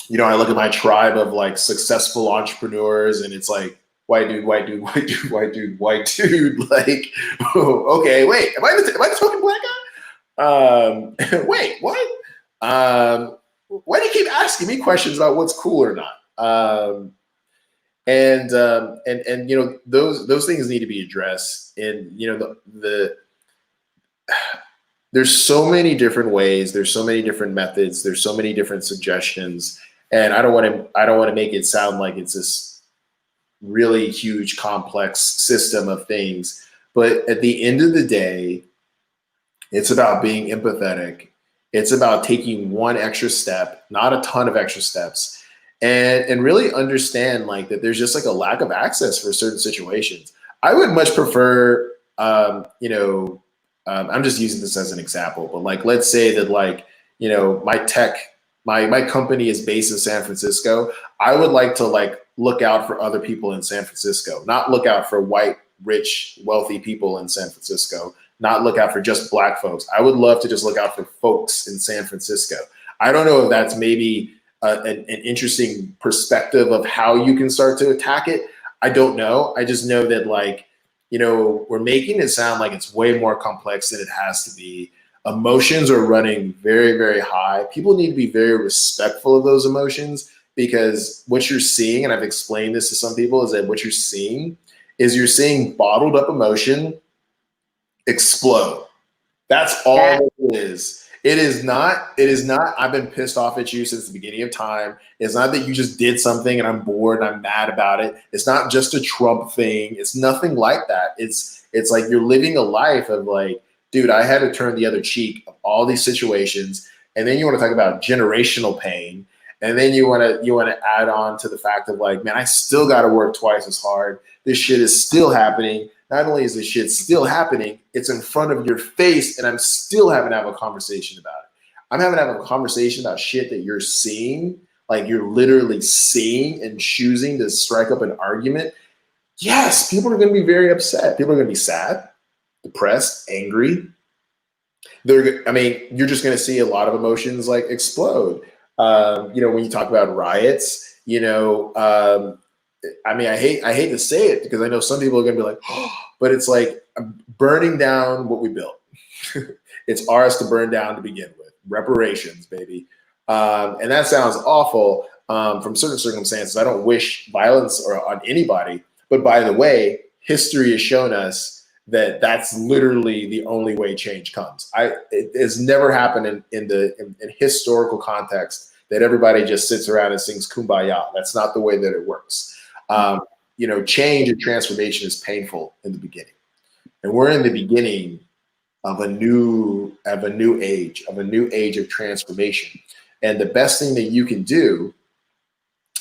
you know, I look at my tribe of like successful entrepreneurs and it's like, white dude, white dude, white dude, white dude, white dude. Like, okay, wait, am I the fucking black guy? Wait, what? Why do you keep asking me questions about what's cool or not? And you know, those things need to be addressed. And you know, there's so many different ways, there's so many different methods, there's so many different suggestions, and I don't want to make it sound like it's this really huge complex system of things. But at the end of the day, it's about being empathetic. It's about taking one extra step, not a ton of extra steps, and really understand like that there's just like a lack of access for certain situations. I would much prefer, you know, I'm just using this as an example, but like, let's say that like, you know, my company is based in San Francisco. I would like to like look out for other people in San Francisco, not look out for white, rich, wealthy people in San Francisco, not look out for just black folks. I would love to just look out for folks in San Francisco. I don't know if that's maybe an interesting perspective of how you can start to attack it. I don't know. I just know that like, you know, we're making it sound like it's way more complex than it has to be. Emotions are running very, very high. People need to be very respectful of those emotions, because what you're seeing, and I've explained this to some people, is that what you're seeing is you're seeing bottled up emotion explode. That's all it is. It is not, I've been pissed off at you since the beginning of time. It's not that you just did something and I'm bored and I'm mad about it. It's not just a Trump thing. It's nothing like that. It's like you're living a life of like, dude, I had to turn the other cheek of all these situations. And then you want to talk about generational pain. And then you want to add on to the fact of like, man, I still got to work twice as hard. This shit is still happening. Not only is this shit still happening, it's in front of your face, and I'm still having to have a conversation about it. I'm having to have a conversation about shit that you're seeing, like you're literally seeing and choosing to strike up an argument. Yes, people are going to be very upset. People are going to be sad, depressed, angry. I mean, you're just going to see a lot of emotions like explode. You know, when you talk about riots, you know, I mean, I hate to say it because I know some people are going to be like, oh, but it's like burning down what we built. It's ours to burn down to begin with. Reparations, baby. And that sounds awful from certain circumstances. I don't wish violence on anybody. But by the way, history has shown us that that's literally the only way change comes. It has never happened in historical context that everybody just sits around and sings Kumbaya. That's not the way that it works. You know, change and transformation is painful in the beginning, and we're in the beginning of a new age of transformation. And the best thing that you can do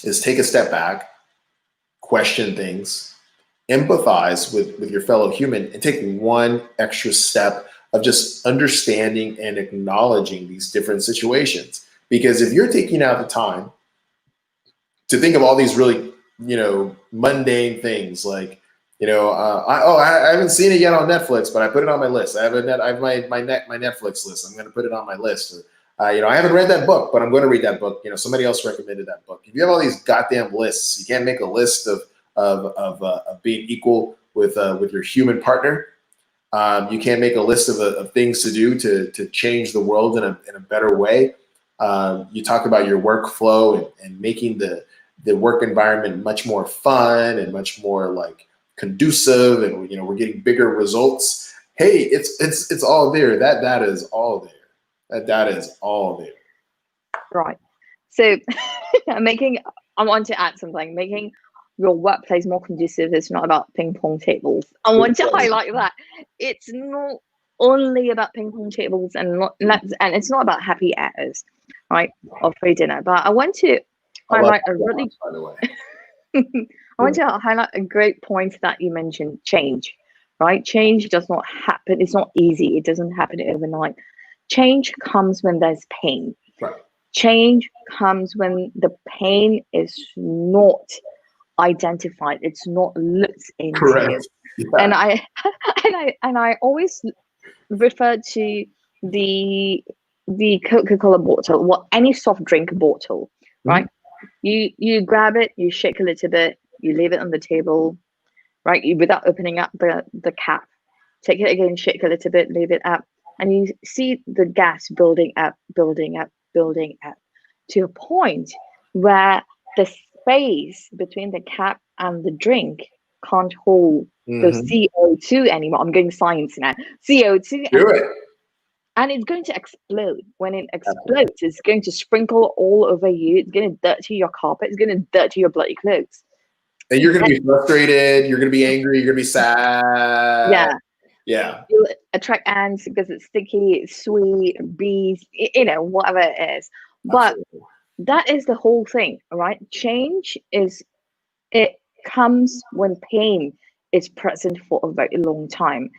is take a step back, question things, empathize with your fellow human, and take one extra step of just understanding and acknowledging these different situations. Because if you're taking out the time to think of all these really, you know, mundane things like, you know, I haven't seen it yet on Netflix, but I put it on my list. I have my Netflix list. I'm going to put it on my list. Or, you know, I haven't read that book, but I'm going to read that book. You know, somebody else recommended that book. If you have all these goddamn lists, you can't make a list of being equal with your human partner. You can't make a list of things to do to change the world in a better way. You talk about your workflow and making the work environment much more fun and much more like conducive, and we're getting bigger results. Hey, it's all there. That data is all there. That data is all there. Right. So I want to add something. Making your workplace more conducive is not about ping pong tables. I want to highlight that it's not only about ping pong tables and it's not about happy hours, right, or free dinner. But I want to highlight a really, by the way. I want to highlight a great point that you mentioned: change. Right, change does not happen. It's not easy. It doesn't happen overnight. Change comes when there's pain. Right. Change comes when the pain is not identified. It's not looked into. Correct. Yeah. And I always refer to the Coca-Cola bottle, any soft drink bottle, right? You grab it, you shake a little bit, you leave it on the table, right? Without opening up the cap. Take it again, shake a little bit, leave it up, and you see the gas building up to a point where the space between the cap and the drink can't hold the CO2 anymore. I'm going science now. CO2. Do it. And it's going to explode. When it explodes, it's going to sprinkle all over you. It's going to dirty your carpet. It's going to dirty your bloody clothes. And you're going to be frustrated. You're going to be angry. You're going to be sad. Yeah. Yeah. You'll attract ants because it's sticky, it's sweet, bees, whatever it is. But that is the whole thing, right? Change it comes when pain is present for a very long time.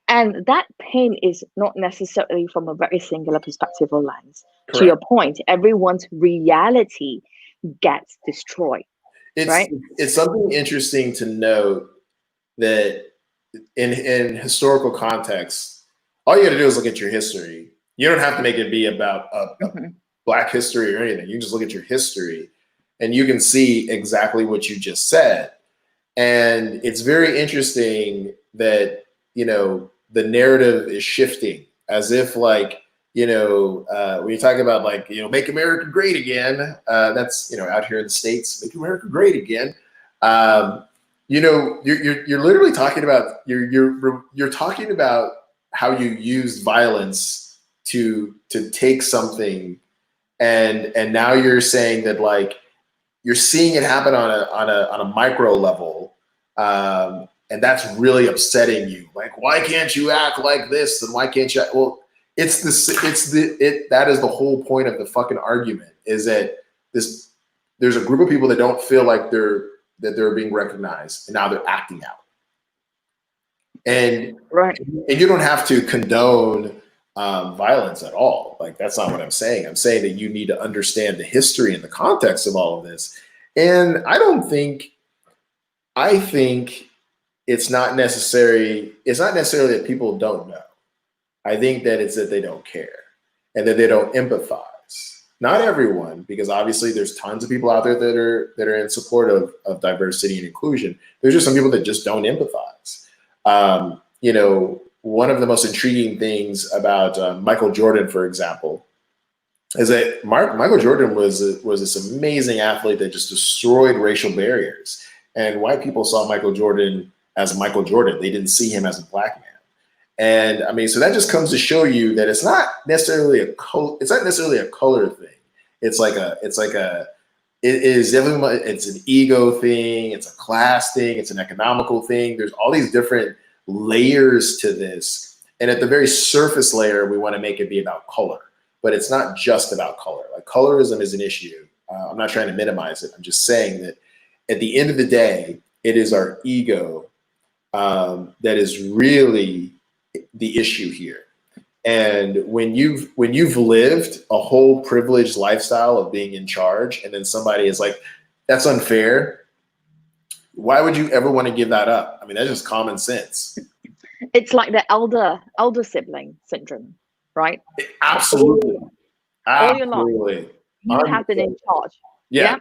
And that pain is not necessarily from a very singular perspective or lens. Correct. To your point, everyone's reality gets destroyed. Right? It's something interesting to note that in historical context, all you got to do is look at your history. You don't have to make it be about Black history or anything. You just look at your history and you can see exactly what you just said. And it's very interesting that, the narrative is shifting as if like, when you talk about like, make America great again, that's, out here in the States, make America great again. You're literally talking about, you're talking about how you used violence to take something, and now you're saying that like you're seeing it happen on a micro level, and that's really upsetting you. Like, why can't you act like this? And why can't you? Well, that is the whole point of the fucking argument, is that there's a group of people that don't feel like they're being recognized, and now they're acting out. And right. And you don't have to condone violence at all. Like, that's not what I'm saying. I'm saying that you need to understand the history and the context of all of this. And I think it's not necessarily that people don't know. I think that it's that they don't care and that they don't empathize. Not everyone, because obviously there's tons of people out there that are in support of diversity and inclusion. There's just some people that just don't empathize. One of the most intriguing things about Michael Jordan, for example, is that Michael Jordan was this amazing athlete that just destroyed racial barriers. And white people saw Michael Jordan as Michael Jordan. They didn't see him as a Black man. And I mean, so that just comes to show you that it's not necessarily a color thing. It's an ego thing. It's a class thing. It's an economical thing. There's all these different layers to this. And at the very surface layer, we want to make it be about color, but it's not just about color. Like, colorism is an issue. I'm not trying to minimize it. I'm just saying that at the end of the day, it is our ego that is really the issue here. And when you've lived a whole privileged lifestyle of being in charge, and then somebody is like, that's unfair, why would you ever want to give that up? I mean, that's just common sense. It's like the elder sibling syndrome, right? Absolutely. All your life, you have been in charge. Yeah.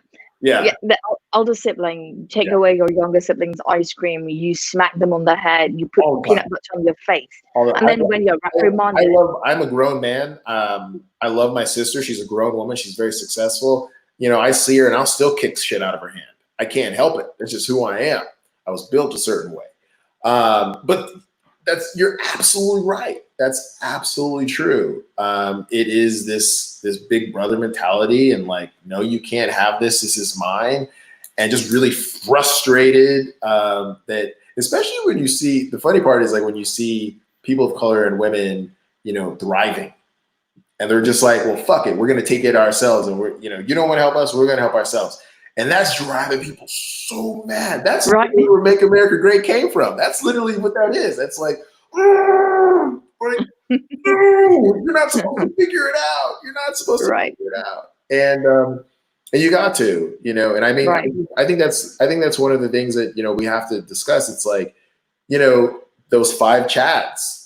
Yeah. Yeah, the elder sibling take Yeah. away your younger sibling's ice cream, you smack them on the head, you put All the time. peanut butter on your face, All the, and then when you're reprimanded, I'm a grown man. I love my sister. She's a grown woman. She's very successful. You know, I see her and I'll still kick shit out of her hand. I can't help it. It's just who I am. I was built a certain way. But you're absolutely right. That's absolutely true. It is this big brother mentality, and like, no, you can't have this. This is mine, and just really frustrated that, especially when you see, the funny part is like when you see people of color and women, you know, thriving, and they're just like, well, fuck it, we're gonna take it ourselves, and we're, you know, you don't want to help us, we're gonna help ourselves. And that's driving people so mad. That's right? where Make America Great came from. That's literally what that is. That's like, like, no, you're not supposed to figure it out. You're not supposed to Right, figure it out. And you got to, you know. And I mean, right, I think that's one of the things that, you know, we have to discuss. It's like, you know, those 5 Chads.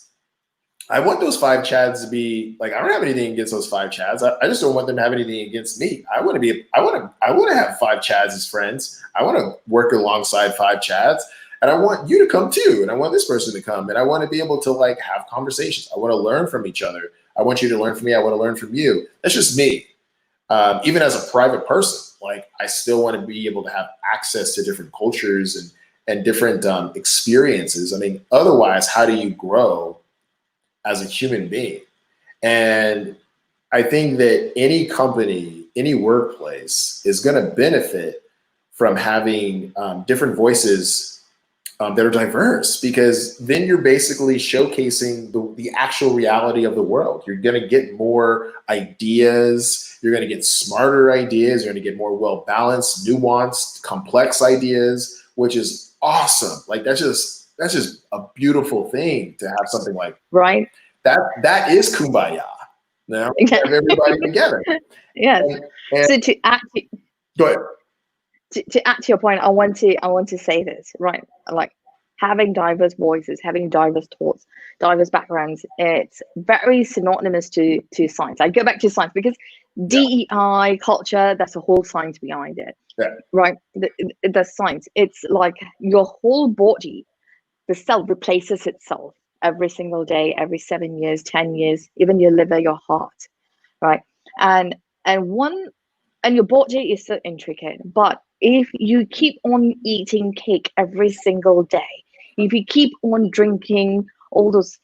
I want those 5 Chads to be like, I don't have anything against those 5 Chads. I just don't want them to have anything against me. I want to have 5 Chads as friends. I want to work alongside 5 Chads, and I want you to come too. And I want this person to come, and I want to be able to like have conversations. I want to learn from each other. I want you to learn from me. I want to learn from you. That's just me. Even as a private person, like, I still want to be able to have access to different cultures and different experiences. I mean, otherwise, how do you grow as a human being? And I think that any company, any workplace is going to benefit from having different voices that are diverse, because then you're basically showcasing the actual reality of the world. You're going to get more ideas. You're going to get smarter ideas. You're going to get more well-balanced, nuanced, complex ideas, which is awesome. Like, that's just a beautiful thing to have something like right. that is kumbaya. Now we have everybody together. Yes. And So to add go ahead. to add to your point, I want to say this, right? Like, having diverse voices, having diverse thoughts, diverse backgrounds, it's very synonymous to science. I go back to science because DEI culture, that's a whole science behind it. Yeah. Right? The science. It's like your whole body, the cell replaces itself every single day, every 7 years, 10 years, even your liver, your heart, right? And your body is so intricate. But if you keep on eating cake every single day, if you keep on drinking all those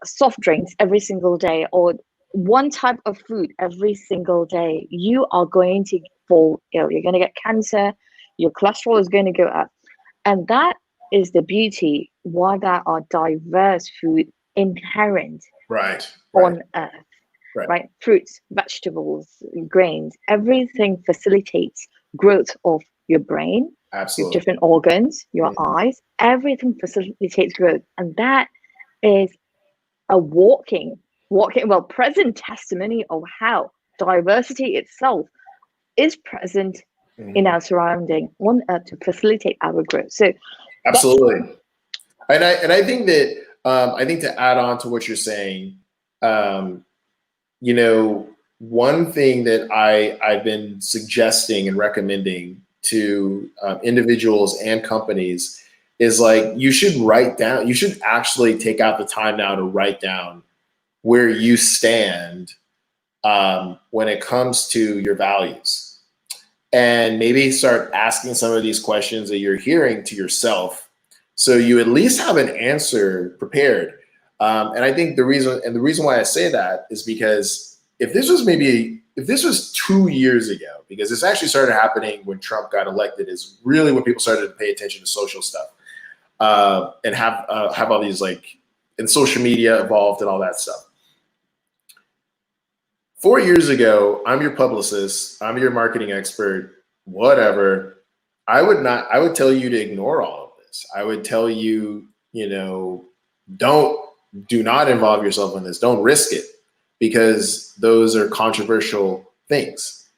soft drinks every single day, or one type of food every single day, you are going to fall ill. You're going to get cancer. Your cholesterol is going to go up. And that is the beauty why there are diverse food inherent on earth. Right? Fruits, vegetables, grains, everything facilitates growth of your brain, your different organs, your eyes, everything facilitates growth. And that is a present testimony of how diversity itself is present in our surrounding on earth to facilitate our growth. So absolutely. And I think that I think to add on to what you're saying, you know, one thing that I've been suggesting and recommending to individuals and companies is, like, you should actually take out the time now to write down where you stand when it comes to your values, and maybe start asking some of these questions that you're hearing to yourself, so you at least have an answer prepared. And I think the reason why I say that is because if this was 2 years ago, because this actually started happening when Trump got elected, is really when people started to pay attention to social stuff and have all these, like, and social media evolved and all that stuff. 4 years ago, I'm your publicist, I'm your marketing expert, whatever. I would tell you to ignore all of this. I would tell you, you know, do not involve yourself in this. Don't risk it, because those are controversial things.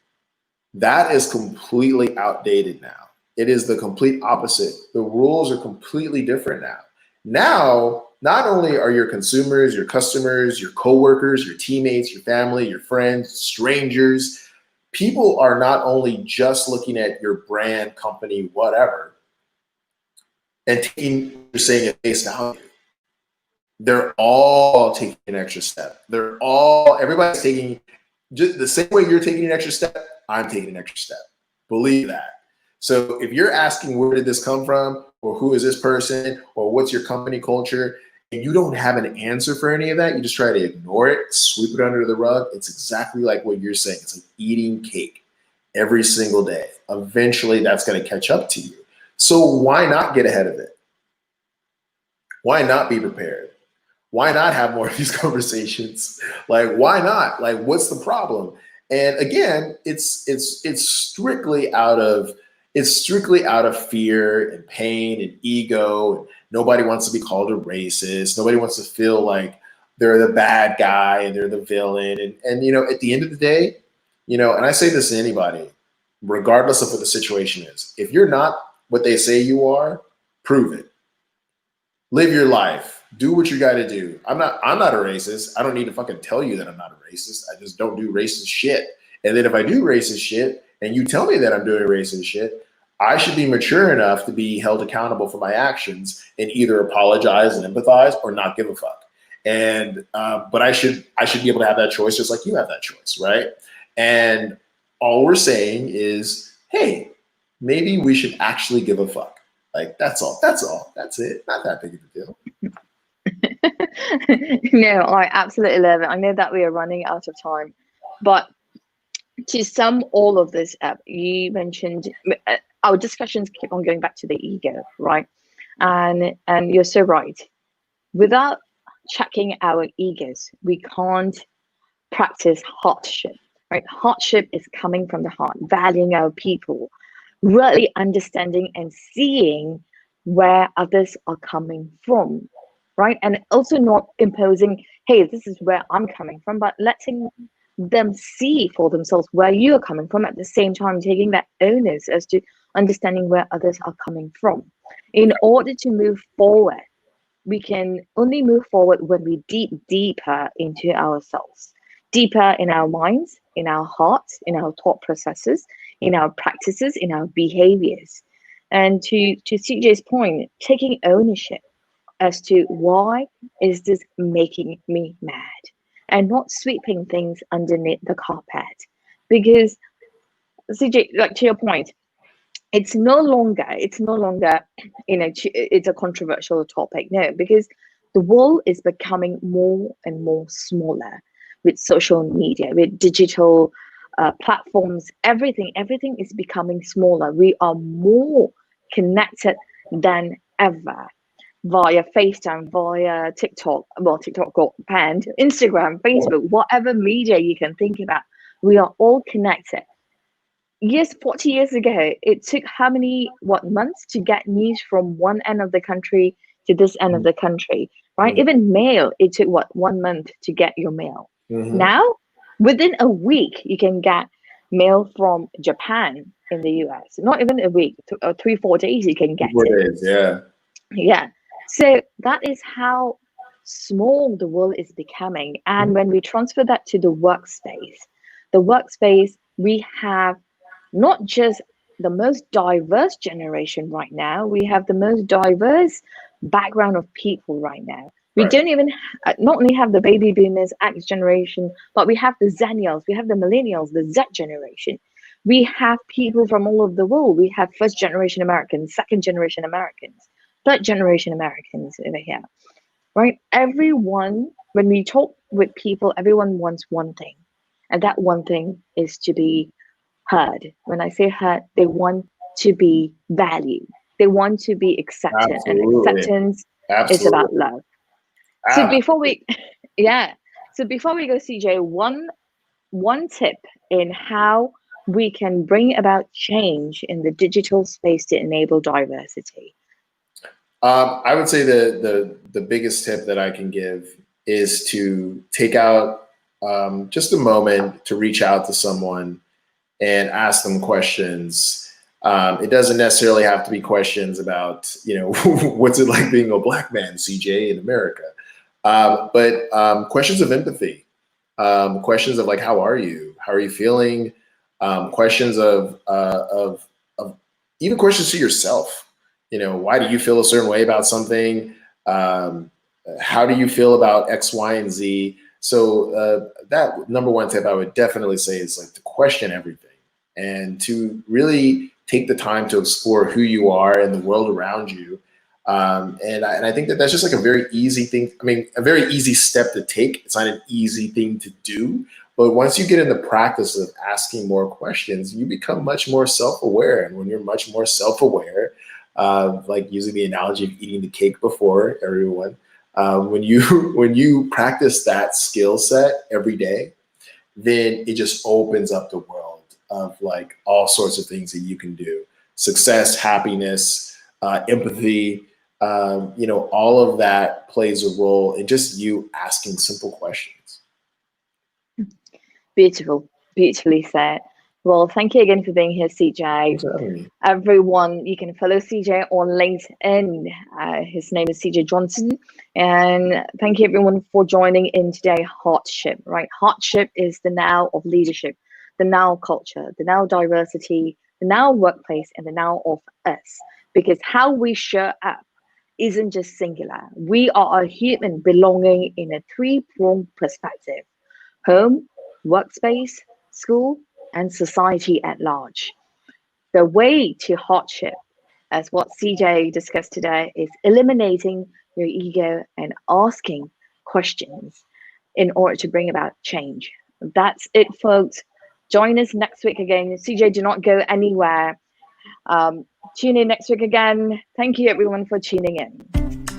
That is completely outdated now. It is the complete opposite. The rules are completely different now. Now, not only are your consumers, your customers, your coworkers, your teammates, your family, your friends, strangers, people are not only just looking at your brand, company, whatever, and taking what you're saying at face value. They're all taking an extra step. Everybody's taking just the same way you're taking an extra step, I'm taking an extra step. Believe that. So if you're asking where did this come from, or who is this person, or what's your company culture, and you don't have an answer for any of that, you just try to ignore it, sweep it under the rug, it's exactly like what you're saying. It's like eating cake every single day. Eventually that's going to catch up to you. So why not get ahead of it? Why not be prepared? Why not have more of these conversations? Like, why not? Like, what's the problem? And again, it's strictly out of fear and pain and ego. Nobody wants to be called a racist. Nobody wants to feel like they're the bad guy and they're the villain. And you know, at the end of the day, you know, and I say this to anybody, regardless of what the situation is, if you're not what they say you are, prove it. Live your life. Do what you got to do. I'm not a racist. I don't need to fucking tell you that I'm not a racist. I just don't do racist shit. And then if I do racist shit and you tell me that I'm doing racist shit, I should be mature enough to be held accountable for my actions and either apologize and empathize or not give a fuck. And but I should be able to have that choice just like you have that choice, right? And all we're saying is, hey, maybe we should actually give a fuck. Like, that's all. That's it. Not that big of a deal. No, I absolutely love it. I know that we are running out of time, but to sum all of this up, you mentioned our discussions keep on going back to the ego, right? And you're so right. Without checking our egos, we can't practice hardship, right? Hardship is coming from the heart, valuing our people, really understanding and seeing where others are coming from, right? And also not imposing, hey, this is where I'm coming from, but letting them see for themselves where you're coming from, at the same time taking that onus as to understanding where others are coming from. In order to move forward, we can only move forward when we deeper into ourselves, deeper in our minds, in our hearts, in our thought processes, in our practices, in our behaviors. And to CJ's point, taking ownership as to why is this making me mad, and not sweeping things underneath the carpet. Because CJ, like to your point, it's no longer you know, it's a controversial topic. No, because the world is becoming more and more smaller with social media, with digital platforms. Everything is becoming smaller. We are more connected than ever via FaceTime, via TikTok. Well, TikTok got banned. Instagram, Facebook, whatever media you can think about, we are all connected. Yes, 40 years ago, it took how many months to get news from one end of the country to this end of the country, right? Even mail, it took 1 month to get your mail. Now, within a week, you can get mail from Japan in the US. Not even a week, 3-4 days you can get 4 it. days, yeah. Yeah. So that is how small the world is becoming. And when we transfer that to the workspace, we have not just the most diverse generation right now, we have the most diverse background of people right now. We don't even not only have the baby boomers, X generation, but we have the Zennials, we have the millennials, the Z generation. We have people from all over the world. We have first generation Americans, second generation Americans, third generation Americans over here, right? Everyone, when we talk with people, everyone wants one thing, and that one thing is to be heard. When I say heard, they want to be valued. They want to be accepted. Absolutely. And acceptance is about love. So before we go, CJ, one tip in how we can bring about change in the digital space to enable diversity. I would say the biggest tip that I can give is to take out just a moment to reach out to someone and ask them questions. It doesn't necessarily have to be questions about, you know, what's it like being a Black man, CJ, in America, but questions of empathy, questions of like, how are you? How are you feeling? questions of even questions to yourself. You know, why do you feel a certain way about something? How do you feel about X, Y, and Z? So that number one tip I would definitely say is like to question everything and to really take the time to explore who you are and the world around you. And I think that that's just like a very easy thing. I mean, a very easy step to take. It's not an easy thing to do, but once you get in the practice of asking more questions, you become much more self-aware. And when you're much more self-aware, like using the analogy of eating the cake before everyone, when you when you practice that skill set every day, then it just opens up the world of like all sorts of things that you can do: success, happiness, empathy. You know, all of that plays a role in just you asking simple questions. Beautiful, beautifully said. Well, thank you again for being here, CJ. Thanks for having me. Everyone, you can follow CJ on LinkedIn. His name is CJ Johnson. And thank you everyone for joining in today. Hardship, right? Hardship is the now of leadership, the now culture, the now diversity, the now workplace, and the now of us. Because how we show up isn't just singular. We are a human belonging in a three-pronged perspective: home, workspace, school, and society at large. The way to hardship, as what CJ discussed today, is eliminating your ego and asking questions in order to bring about change. That's it, folks. Join us next week again. CJ, do not go anywhere. Tune in next week again. Thank you, everyone, for tuning in.